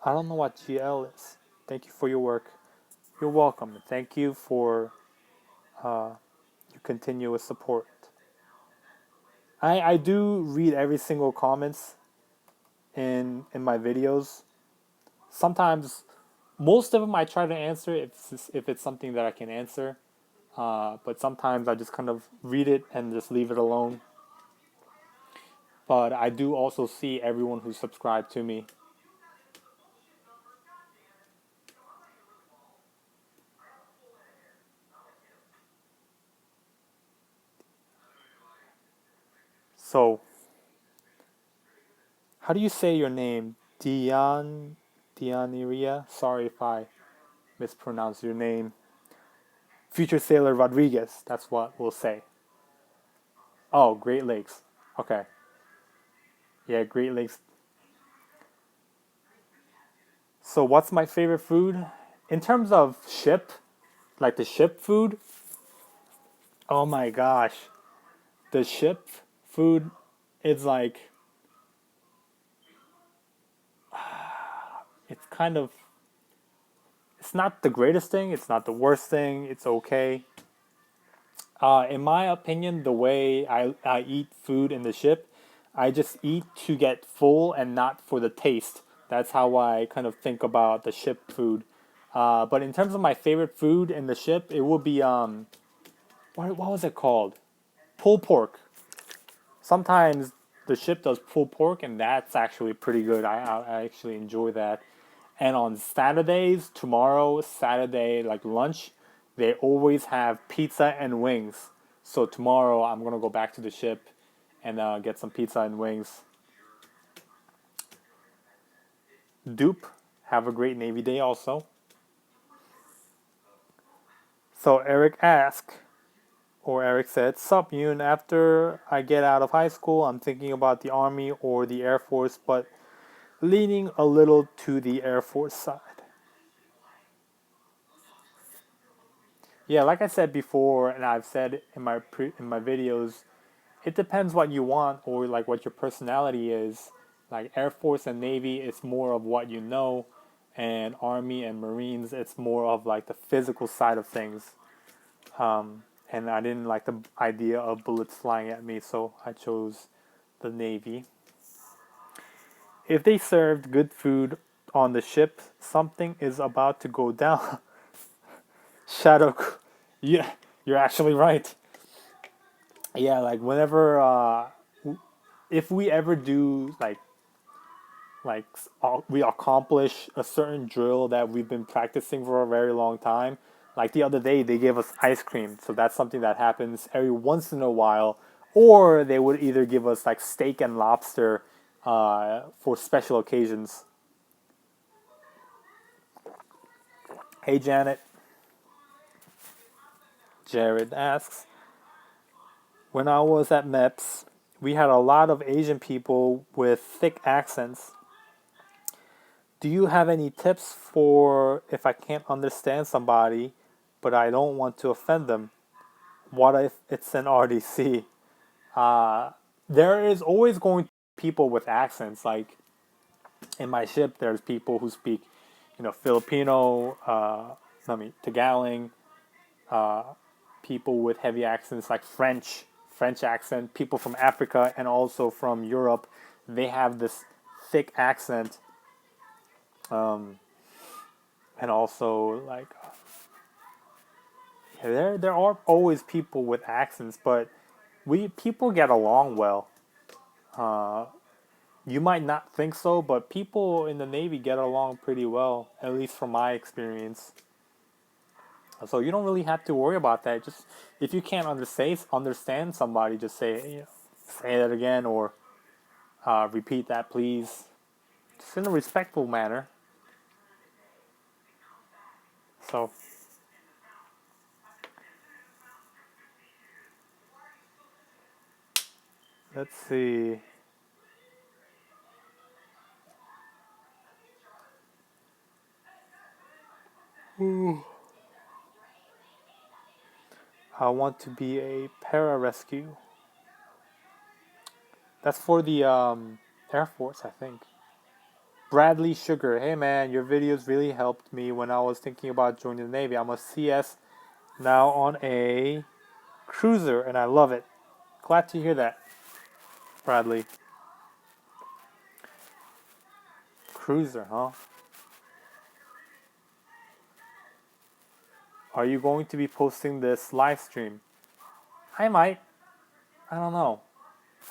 I don't know what GL is. Thank you for your work. You're welcome. Thank you for your continuous support. I do read every single comments in my videos. Sometimes, most of them I try to answer if it's something that I can answer. But sometimes I just kind of read it and just leave it alone. But I do also see everyone who's subscribed to me. So, how do you say your name? Dianiria? Sorry if I mispronounce your name. Future Sailor Rodriguez, that's what we'll say. Oh, Great Lakes. Okay. Yeah, Great Lakes. So, what's my favorite food? In terms of ship, like the ship food, oh my gosh. The ship food is like, it's kind of, it's not the greatest thing, it's not the worst thing, it's okay. In my opinion, the way I eat food in the ship, I just eat to get full and not for the taste. That's how I kind of think about the ship food. But in terms of my favorite food in the ship, it would be what was it called? Pulled pork. Sometimes the ship does pulled pork, and that's actually pretty good. I actually enjoy that. And on Saturdays, tomorrow, Saturday, like lunch, they always have pizza and wings. So tomorrow, I'm gonna go back to the ship and get some pizza and wings. Dupe, have a great Navy Day also. So Eric said, Sup, Yoon, after I get out of high school, I'm thinking about the Army or the Air Force, but leaning a little to the Air Force side. Yeah, like I said before, and I've said in my videos, it depends what you want or like what your personality is. Like Air Force and Navy, it's more of what you know, and Army and Marines, it's more of like the physical side of things. And I didn't like the idea of bullets flying at me, so I chose the Navy. If they served good food on the ship, something is about to go down. Shadow, yeah, you're actually right. Yeah, like whenever if we ever do like we accomplish a certain drill that we've been practicing for a very long time. Like the other day, they gave us ice cream, so that's something that happens every once in a while. Or they would either give us like steak and lobster for special occasions. Hey Janet, Jared asks, when I was at MEPS, we had a lot of Asian people with thick accents. Do you have any tips for if I can't understand somebody, but I don't want to offend them? What if it's an RDC? There is always going to be people with accents. Like in my ship, there's people who speak, Filipino, Tagalog, people with heavy accents like French accent, people from Africa and also from Europe. They have this thick accent, and also like There are always people with accents, but we people get along well. Uh, you might not think so, but people in the Navy get along pretty well, at least from my experience. So you don't really have to worry about that. Just if you can't understand somebody, just say, say that again, or repeat that, please, just in a respectful manner. So let's see. Ooh. I want to be a pararescue. That's for the Air Force, I think. Bradley Sugar. Hey man, your videos really helped me when I was thinking about joining the Navy. I'm a CS now on a cruiser, and I love it. Glad to hear that, Bradley. Cruiser, huh? Are you going to be posting this live stream? I might. I don't know.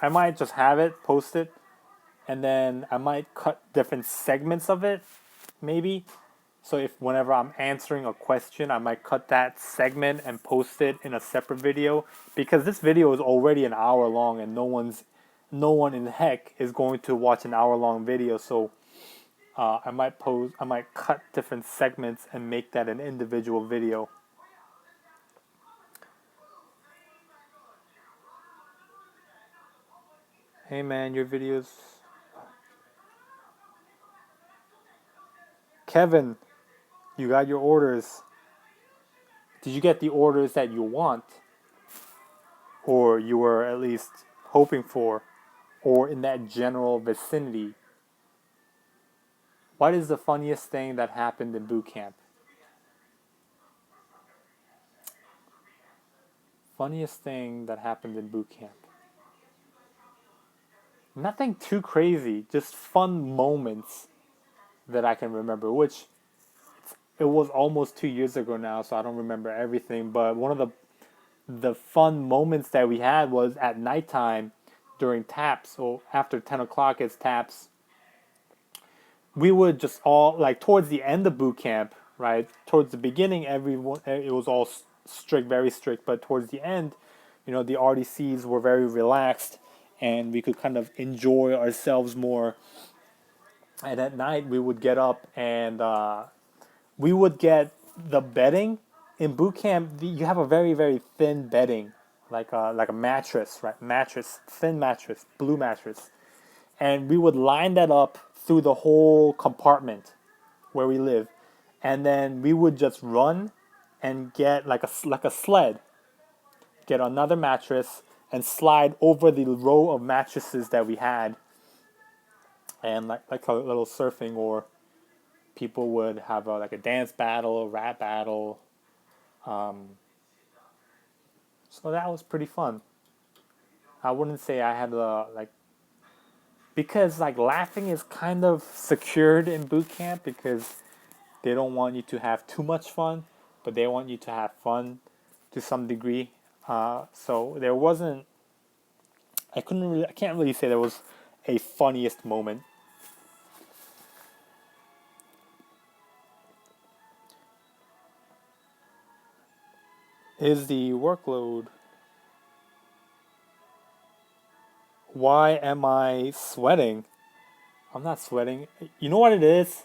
I might just have it, post it, and then I might cut different segments of it, maybe. So if whenever I'm answering a question, I might cut that segment and post it in a separate video, because this video is already an hour long and no one in heck is going to watch an hour long video. So I might cut different segments and make that an individual video. Hey man, your videos. Kevin, you got your orders. Did you get the orders that you want? Or you were at least hoping for? Or in that general vicinity? What is the funniest thing that happened in boot camp? Funniest thing that happened in boot camp. Nothing too crazy, just fun moments that I can remember, which it was almost 2 years ago now, so I don't remember everything. But one of the fun moments that we had was at nighttime during taps. So after 10 o'clock, it's taps. We would just all, like, towards the end of boot camp, right? Towards the beginning, everyone, it was all strict, very strict. But towards the end, the RDCs were very relaxed, and we could kind of enjoy ourselves more. And at night, we would get up and we would get the bedding in boot camp. You have a very very thin bedding, like a mattress, right? Mattress, thin mattress, blue mattress, and we would line that up through the whole compartment where we live, and then we would just run and get like a sled, get another mattress and slide over the row of mattresses that we had, and like a little surfing, or people would have like a dance battle, a rap battle. Um, so that was pretty fun. I wouldn't say I had because like laughing is kind of secured in boot camp, because they don't want you to have too much fun, but they want you to have fun to some degree. So there wasn't. I can't really say there was a funniest moment. Is the workload? Why am I sweating? I'm not sweating. You know what it is?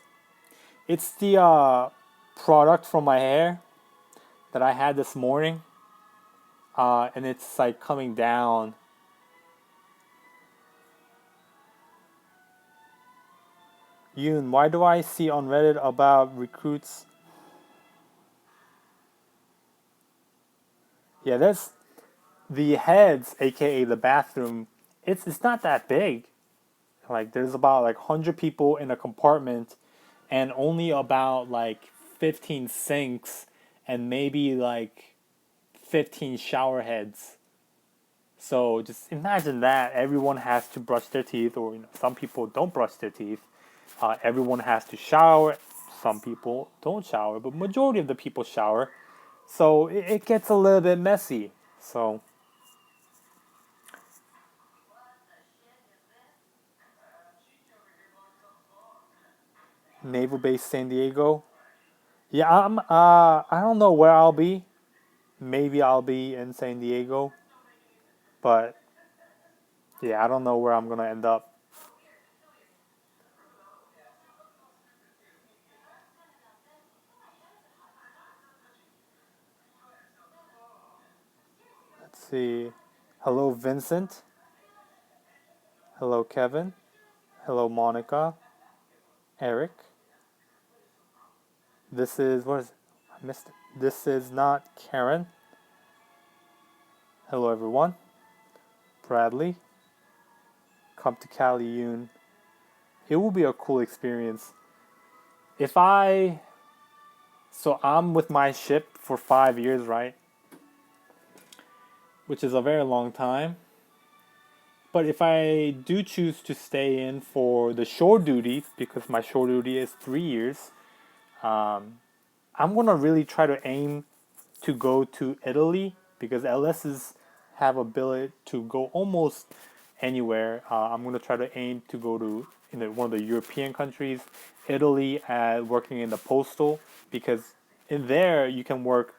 It's the product from my hair that I had this morning, and it's like coming down. Yoon, why do I see on Reddit about recruits? Yeah, there's the heads, aka the bathroom. It's not that big. Like there's about like 100 people in a compartment, and only about like 15 sinks, and maybe like 15 shower heads. So just imagine that everyone has to brush their teeth, or some people don't brush their teeth. Everyone has to shower. Some people don't shower, but majority of the people shower. So it gets a little bit messy. So Naval Base San Diego. Yeah, I don't know where I'll be. Maybe I'll be in San Diego, but yeah, I don't know where I'm gonna end up. Let's see. Hello, Vincent. Hello, Kevin. Hello, Monica. Eric. This is what is it? I missed it. This is not Karen. Hello, everyone. Bradley. Come to Cali, Yoon. It will be a cool experience. If I So I'm with my ship for 5 years, right? Which is a very long time. But if I do choose to stay in for the shore duty, because my shore duty is 3 years, um, I'm gonna really try to aim to go to Italy because LSs have ability to go almost anywhere. I'm gonna try to aim to go to one of the European countries, Italy, working in the postal because in there you can work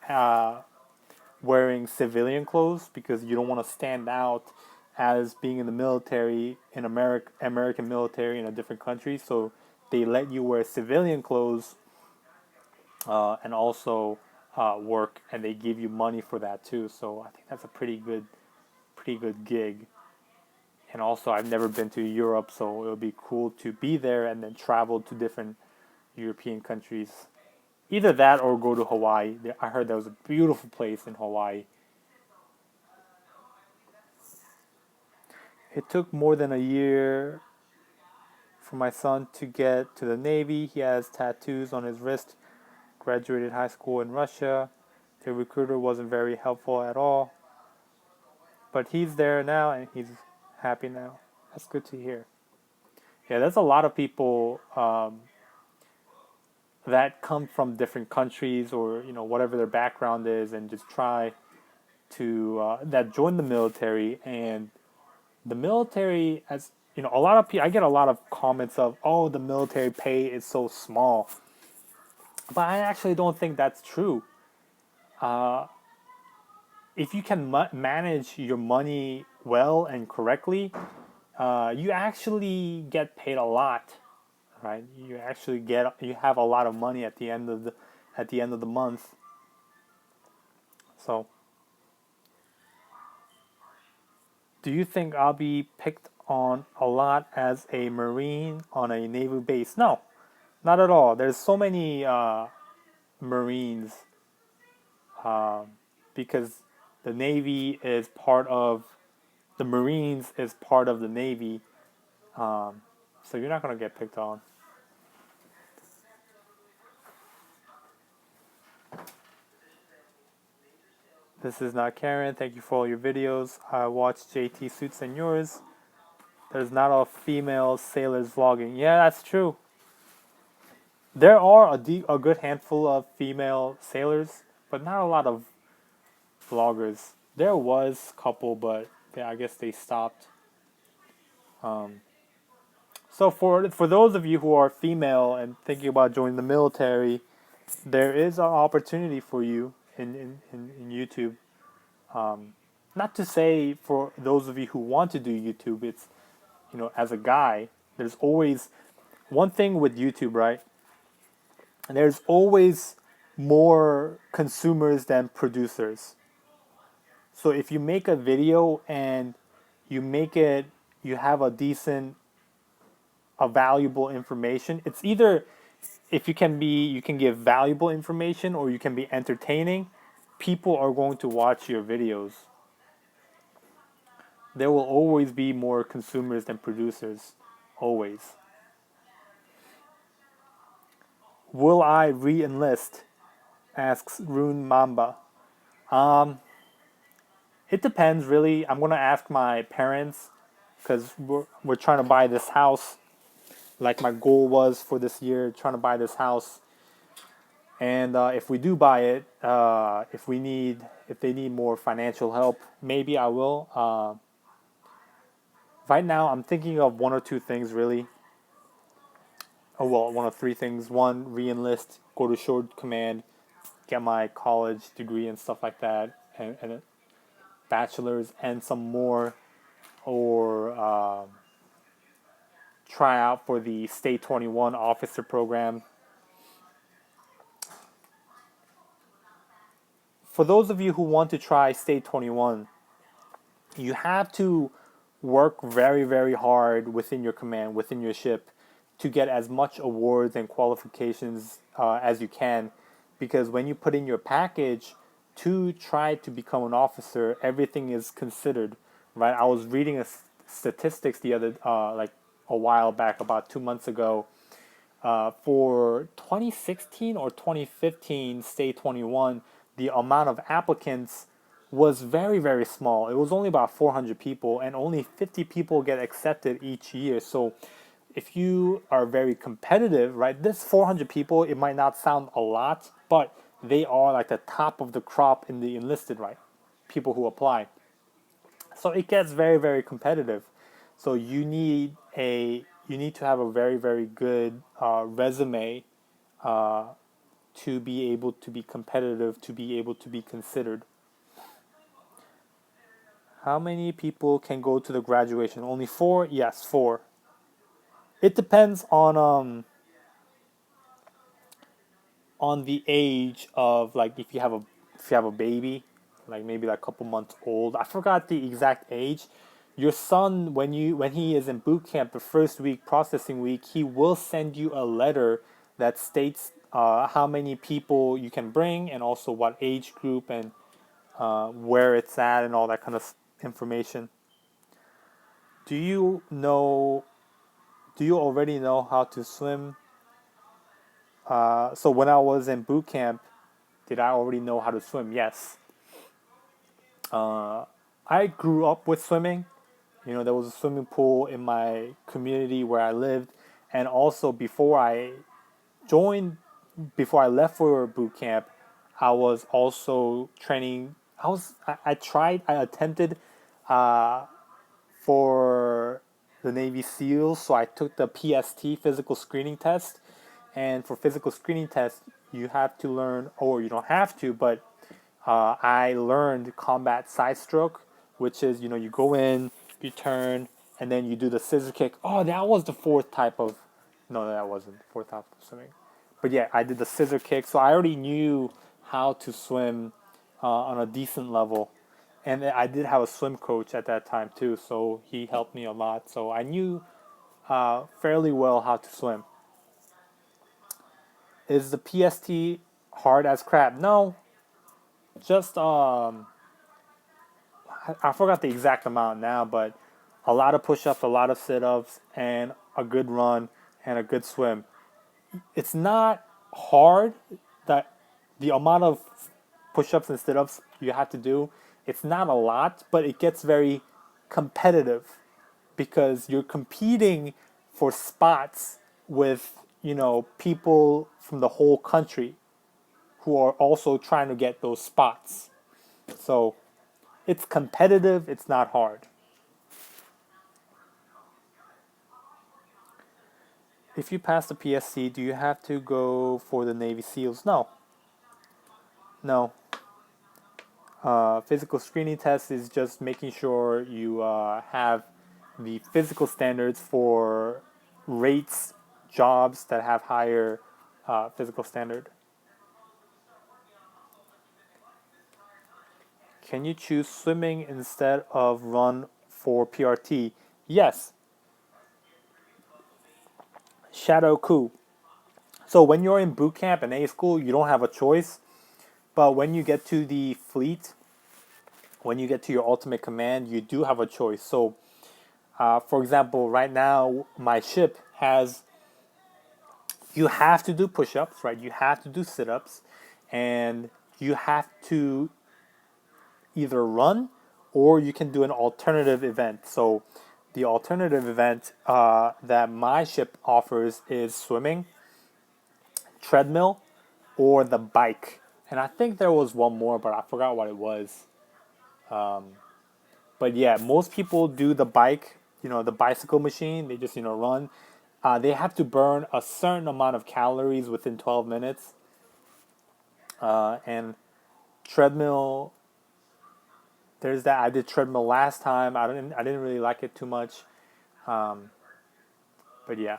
wearing civilian clothes because you don't want to stand out as being in the military in American military in a different country. So they let you wear civilian clothes and also work, and they give you money for that too. So I think that's a pretty good gig. And also, I've never been to Europe, so it would be cool to be there and then travel to different European countries. Either that or go to Hawaii. I heard that was a beautiful place in Hawaii. It took more than a year for my son to get to the Navy. He has tattoos on his wrist, graduated high school in Russia. The recruiter wasn't very helpful at all. But he's there now and he's happy now. That's good to hear. Yeah, there's a lot of people that come from different countries or whatever their background is and just try to that join the military. And the military, as a lot of people, I get a lot of comments of, oh, the military pay is so small, but I actually don't think that's true. If you can manage your money well and correctly, you actually get paid a lot, right? You have a lot of money at the end of the month. So, do you think I'll be picked on a lot as a Marine on a naval base? No, not at all. There's so many Marines because the Navy is part of the Marines is part of the Navy, so you're not gonna get picked on. This is not Karen. Thank you for all your videos. I watched JT Suits and yours. There's not a female sailors vlogging. Yeah, that's true. There are a good handful of female sailors, but not a lot of vloggers. There was a couple, but yeah, I guess they stopped. So for those of you who are female and thinking about joining the military, there is an opportunity for you in YouTube. Not to say for those of you who want to do YouTube, it's as a guy, there's always one thing with YouTube, right? And there's always more consumers than producers. So if you make a video and you make it, you have a valuable information. It's either if you can give valuable information or you can be entertaining. People are going to watch your videos. There will always be more consumers than producers, always. Will I re-enlist? Asks Rune Mamba. Um, it depends, really. I'm gonna ask my parents because we're trying to buy this house. Like my goal was for this year, trying to buy this house, And if we do buy it, if they need more financial help, maybe I will. Right now, I'm thinking of one or two things really. Oh well, one of three things. One, re-enlist, go to short command, get my college degree and stuff like that, and a bachelor's and some more, or try out for the State 21 officer program. For those of you who want to try State 21, you have to work very, very hard within your command, within your ship, to get as much awards and qualifications as you can. Because when you put in your package to try to become an officer, everything is considered, right? I was reading statistics the other, like a while back, about 2 months ago, for 2016 or 2015 State 21, the amount of applicants was very, very small. It was only about 400 people, and only 50 people get accepted each year. So if you are very competitive, right, this 400 people, it might not sound a lot, but they are like the top of the crop in the enlisted, right? People who apply. So it gets very, very competitive. So you need to have a very, very good resume to be able to be competitive, to be able to be considered. How many people can go to the graduation? Only four? Yes, four. It depends on the age of, like, if you have a baby, like maybe like a couple months old. I forgot the exact age. Your son, when he is in boot camp, the first week, processing week, he will send you a letter that states how many people you can bring, and also what age group, and where it's at, and all that kind of information. Do you know? Do you already know how to swim? So when I was in boot camp, did I already know how to swim? Yes. I grew up with swimming. You know, there was a swimming pool in my community where I lived, and also joined, before I left for boot camp, I was also training. I attempted uh, for the Navy SEALs, so I took the PST, physical screening test. And for physical screening test, you have to learn, or you don't have to, but I learned combat side stroke, which is, you go in, you turn, and then you do the scissor kick. Oh, that was the fourth type of. No, that wasn't the fourth type of swimming. But yeah, I did the scissor kick, so I already knew how to swim on a decent level. And I did have a swim coach at that time too, so he helped me a lot. So I knew fairly well how to swim. Is the PST hard as crap? No, just I forgot the exact amount now, but a lot of push-ups, a lot of sit-ups, and a good run and a good swim. It's not hard. That the amount of push-ups and sit-ups you have to do, it's not a lot, but it gets very competitive because you're competing for spots with, people from the whole country who are also trying to get those spots. So it's competitive, it's not hard. If you pass the PSC, do you have to go for the Navy SEALs? No. No. Physical screening test is just making sure you have the physical standards for rates, jobs that have higher physical standard. Can you choose swimming instead of run for PRT? Yes. Shadow coup. So when you're in boot camp and A school, you don't have a choice. But when you get to the fleet, when you get to your ultimate command, you do have a choice. So, for example, right now, my ship has, you have to do push ups, right? You have to do sit ups, and you have to either run or you can do an alternative event. So, the alternative event that my ship offers is swimming, treadmill, or the bike. And I think there was one more, but I forgot what it was. But yeah, most people do the bike, the bicycle machine. They just, run. They have to burn a certain amount of calories within 12 minutes. And treadmill, there's that. I did treadmill last time. I didn't really like it too much. Um, but yeah.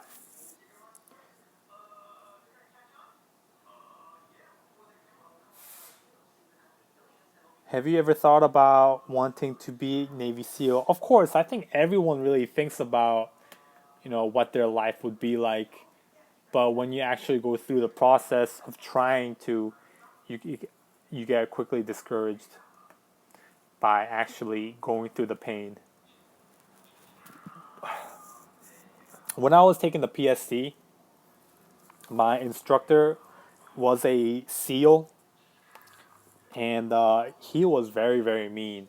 Have you ever thought about wanting to be Navy SEAL? Of course, I think everyone really thinks about, what their life would be like. But when you actually go through the process of trying to, you, you get quickly discouraged by actually going through the pain. When I was taking the PST, my instructor was a SEAL, and he was very, very mean.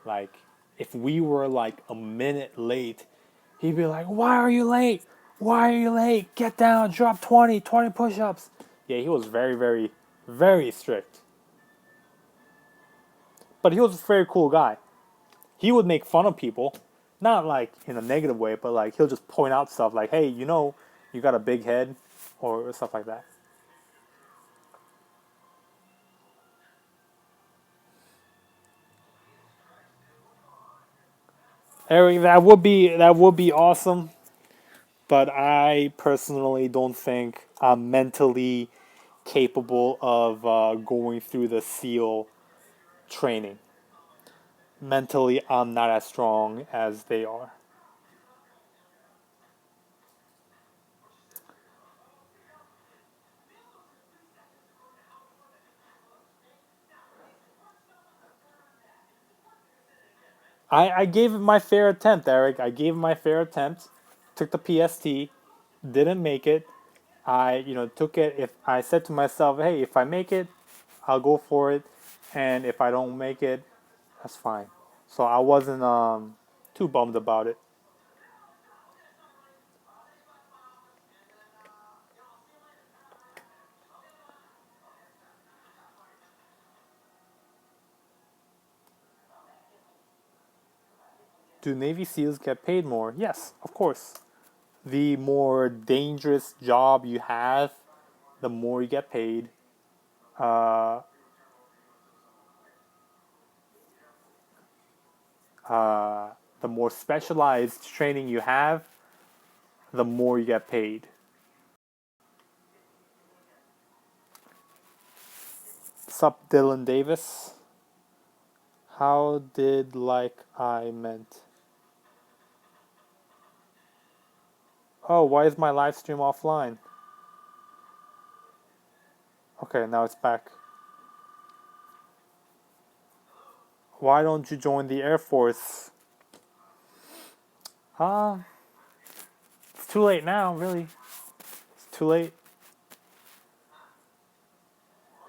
Like, if we were like a minute late, he'd be like, "Why are you late? Why are you late? Get down, drop 20 push ups." Yeah, he was very, very, very strict. But he was a very cool guy. He would make fun of people, not like in a negative way, but like he'll just point out stuff like, "Hey, you got a big head," or stuff like that. Eric, that would be awesome, but I personally don't think I'm mentally capable of going through the SEAL training. Mentally, I'm not as strong as they are. I gave it my fair attempt, Eric. I gave it my fair attempt. Took the PST, didn't make it. I, took it. If I said to myself, "Hey, if I make it, I'll go for it," and if I don't make it, that's fine. So I wasn't too bummed about it. Do Navy SEALs get paid more? Yes, of course. The more dangerous job you have, the more you get paid. Uh, uh, the more specialized training you have, the more you get paid. Sup, Dylan Davis? How did like I meant? Oh, why is my live stream offline? Okay, now it's back. Why don't you join the Air Force? Uh, it's too late now, really. It's too late.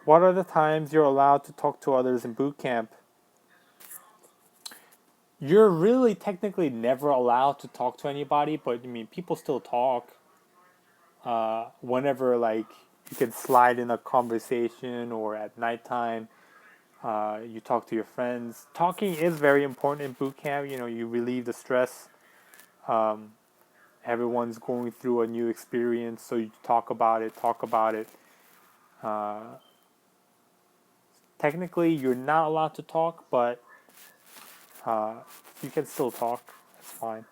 What are the times you're allowed to talk to others in boot camp? You're really technically never allowed to talk to anybody, but I mean, people still talk. Whenever, like, you can slide in a conversation or at nighttime, you talk to your friends. Talking is very important in boot camp. You relieve the stress. Um, Everyone's going through a new experience, so you talk about it, talk about it. Uh, Technically, you're not allowed to talk, but uh, you can still talk. It's fine.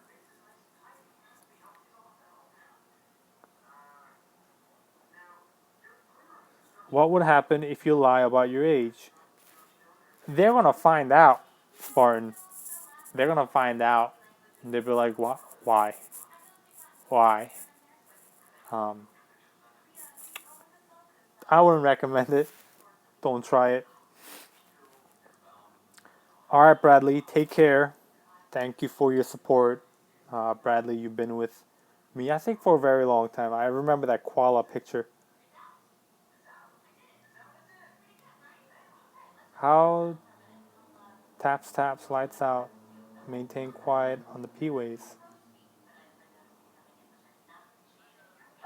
What would happen if you lie about your age? They're gonna find out, Spartan. They're gonna find out. And they'll be like, "What? Why? Why?" Um, I wouldn't recommend it. Don't try it. All right, Bradley. Take care. Thank you for your support. Bradley, you've been with me, I think, for a very long time. I remember that koala picture. How taps, lights out. Maintain quiet on the P-ways.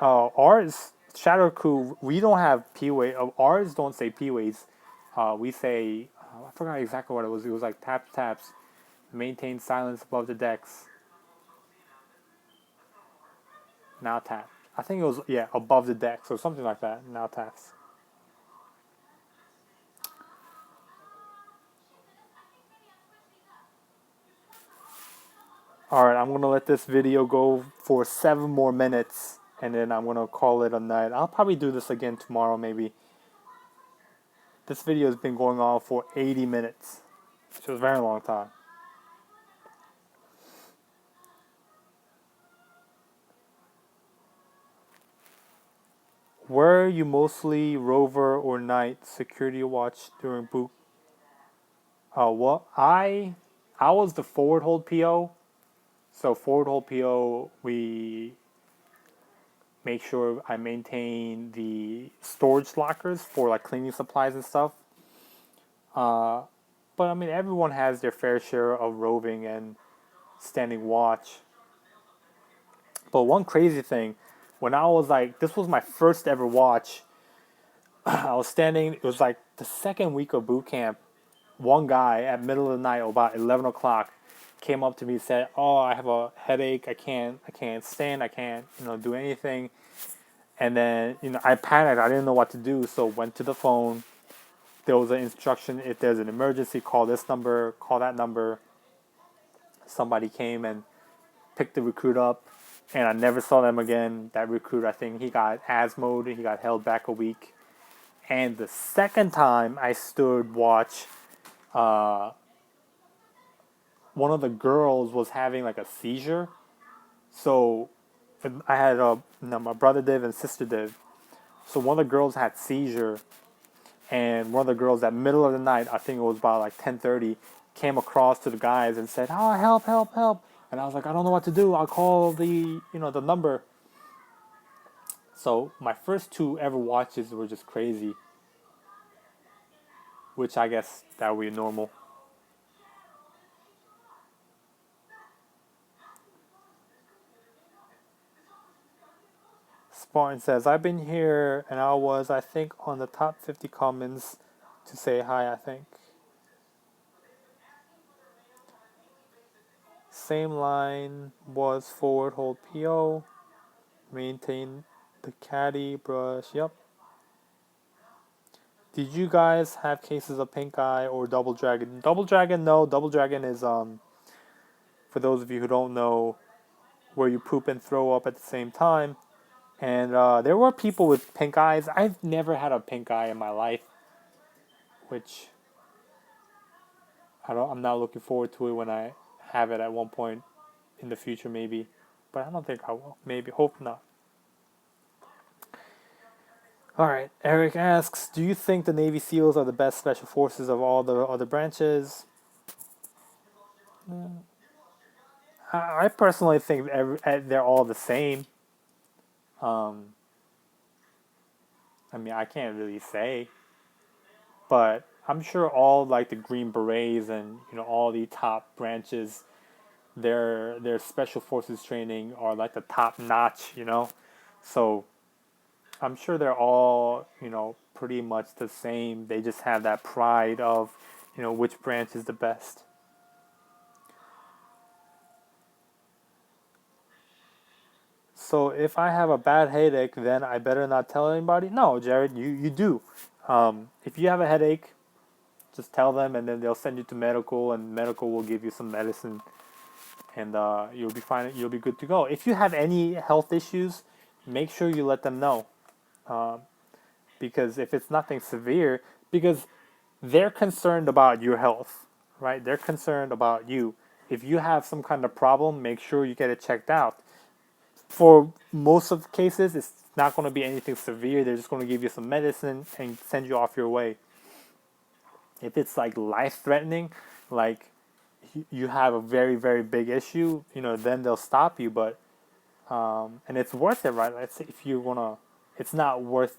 Oh, ours. Shadow Crew, we don't have P-way. Ours don't say P-ways. We say, I forgot exactly what it was. It was like taps, taps. Maintain silence above the decks. Now tap. I think it was, yeah, above the decks or something like that. Now taps. Alright, I'm going to let this video go for 7 more minutes. And then I'm going to call it a night. I'll probably do this again tomorrow, maybe. This video has been going on for 80 minutes. Which is a very long time. Were you mostly rover or night security watch during boot? Well, I was the forward hold PO. So forward hold PO, we make sure I maintain the storage lockers for like cleaning supplies and stuff. But I mean, everyone has their fair share of roving and standing watch. But one crazy thing, when I was like, this was my first ever watch. I was standing. It was like the second week of boot camp. One guy at middle of the night, about 11 o'clock, came up to me and said, "Oh, I have a headache. I can't stand. I can't, do anything." And then, I panicked. I didn't know what to do, so went to the phone. There was an instruction: if there's an emergency, call this number, call that number. Somebody came and picked the recruit up, and I never saw them again. That recruit, I think he got ASVAB. He got held back a week. And the second time I stood watch, uh, one of the girls was having like a seizure. So I had my brother did and sister did. So one of the girls had seizure, and one of the girls at middle of the night, I think it was about like 10:30, came across to the guys and said, "Oh, help, help, help!" And I was like, "I don't know what to do. I'll call the number." So my first 2 ever watches were just crazy, which I guess that would be normal. Spartan says, "I've been here and I was, I think, on the top 50 comments to say hi, I think." Same line was forward hold PO, maintain the caddy brush, yep. Did you guys have cases of pink eye or double dragon? Double dragon, no. Double dragon is, for those of you who don't know, where you poop and throw up at the same time. And there were people with pink eyes. I've never had a pink eye in my life, which I'm not looking forward to it when I have it at one point in the future, maybe. But I don't think I will. Maybe. Hope not. Alright, Eric asks, do you think the Navy SEALs are the best special forces of all the other branches? I personally think they're all the same. I mean, I can't really say. But I'm sure all like the Green Berets and all the top branches, their special forces training are like the top notch. So I'm sure they're all pretty much the same. They just have that pride of which branch is the best. So if I have a bad headache, then I better not tell anybody? No, Jared, you do. If you have a headache, just tell them, and then they'll send you to medical, and medical will give you some medicine, and you'll be fine. You'll be good to go. If you have any health issues, make sure you let them know, because if it's nothing severe, because they're concerned about your health, right? They're concerned about you. If you have some kind of problem, make sure you get it checked out. For most of the cases, it's not going to be anything severe. They're just going to give you some medicine and send you off your way. If it's like life-threatening, like you have a very, very big issue, then they'll stop you. But and it's worth it, right? Let's say if you wanna, it's not worth.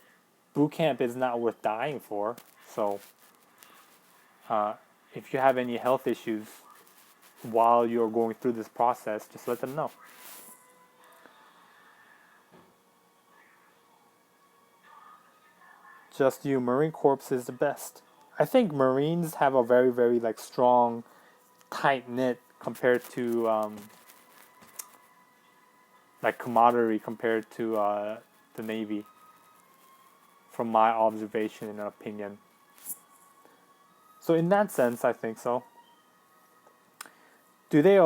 Boot camp is not worth dying for. So if you have any health issues while you're going through this process, just let them know. just you. Marine Corps is the best. I think Marines have a very, very like strong, tight knit compared to like camaraderie compared to the Navy, from my observation and opinion. So in that sense, I think so. Do they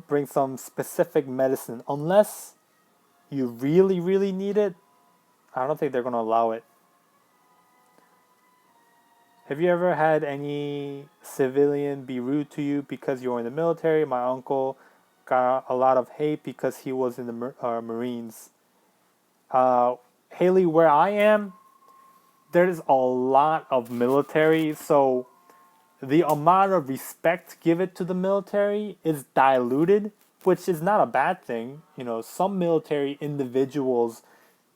bring some specific medicine unless you really, really need it? I don't think they're gonna allow it. Have you ever had any civilian be rude to you because you're in the military? My uncle got a lot of hate because he was in the Marines. Haley, where I am, there's a lot of military, so the amount of respect given to the military is diluted, which is not a bad thing. You know, some military individuals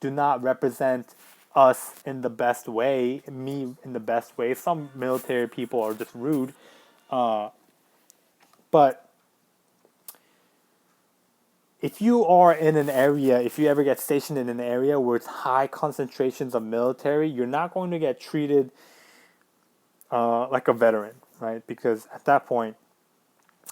do not represent us in the best way, me in the best way. Some military people are just rude. But if you are in an area, if you ever get stationed in an area where it's high concentrations of military, you're not going to get treated like a veteran, right? Because at that point,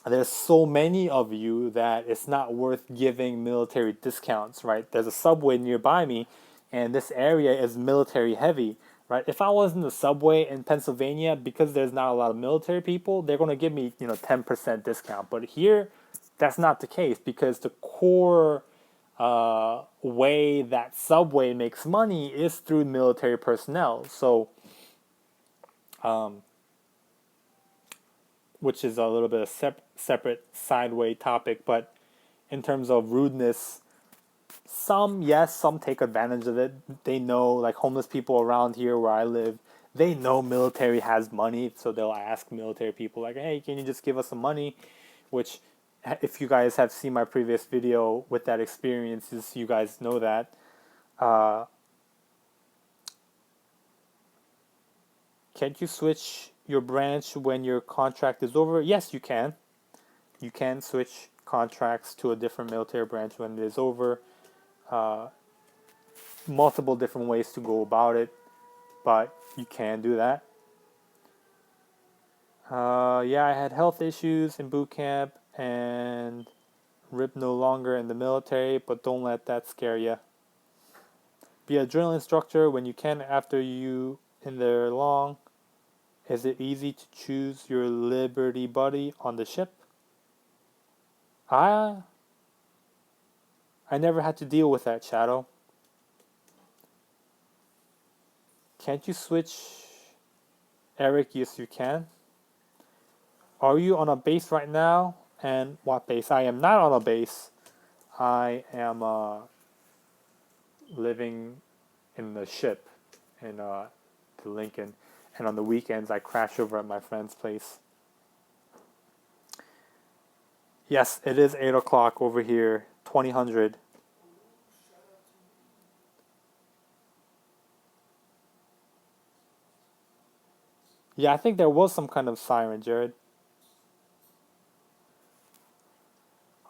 there's so many of you that it's not worth giving military discounts, right? There's a subway nearby me, and this area is military heavy, right? If I was in the subway in Pennsylvania, because there's not a lot of military people, they're going to give me 10% discount. But here, that's not the case, because the core way that subway makes money is through military personnel. So which is a little bit of separate sideway topic, but in terms of rudeness, some take advantage of it. They know, like homeless people around here where I live, they know military has money, so they'll ask military people like, hey, can you just give us some money? Which, if you guys have seen my previous video with that experiences, you guys know that. Can't you switch your branch when your contract is over? Yes, you can. You can switch contracts to a different military branch when it is over. Multiple different ways to go about it, but you can do that. Yeah, I had health issues in boot camp and RIP no longer in the military, but don't let that scare you. Be a drill instructor when you can after you in there long. Is it easy to choose your Liberty buddy on the ship? I never had to deal with that, Shadow. Can't you switch? Eric, yes you can. Are you on a base right now? And what base? I am not on a base. I am living in the ship in to Lincoln. And on the weekends, I crash over at my friend's place. Yes, it is 8 o'clock over here, 2000. Yeah, I think there was some kind of siren, Jared.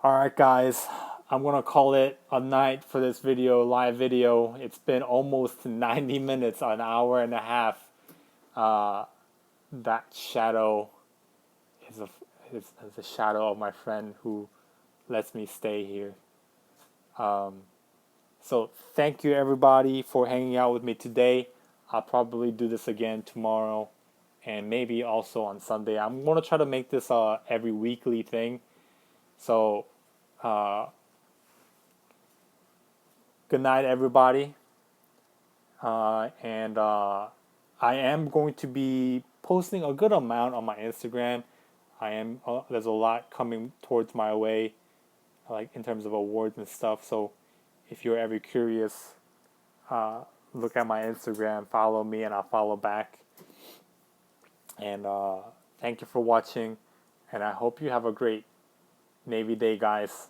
Alright, guys, I'm gonna call it a night for this video, live video. It's been almost 90 minutes, an hour and a half. That shadow is a shadow of my friend who lets me stay here. So thank you everybody for hanging out with me today. I'll probably do this again tomorrow and maybe also on Sunday. I'm gonna try to make this every weekly thing. So good night everybody. And I am going to be posting a good amount on my Instagram. There's a lot coming towards my way, like in terms of awards and stuff. So if you're ever curious, look at my Instagram, follow me, and I'll follow back. And thank you for watching, and I hope you have a great Navy Day, guys.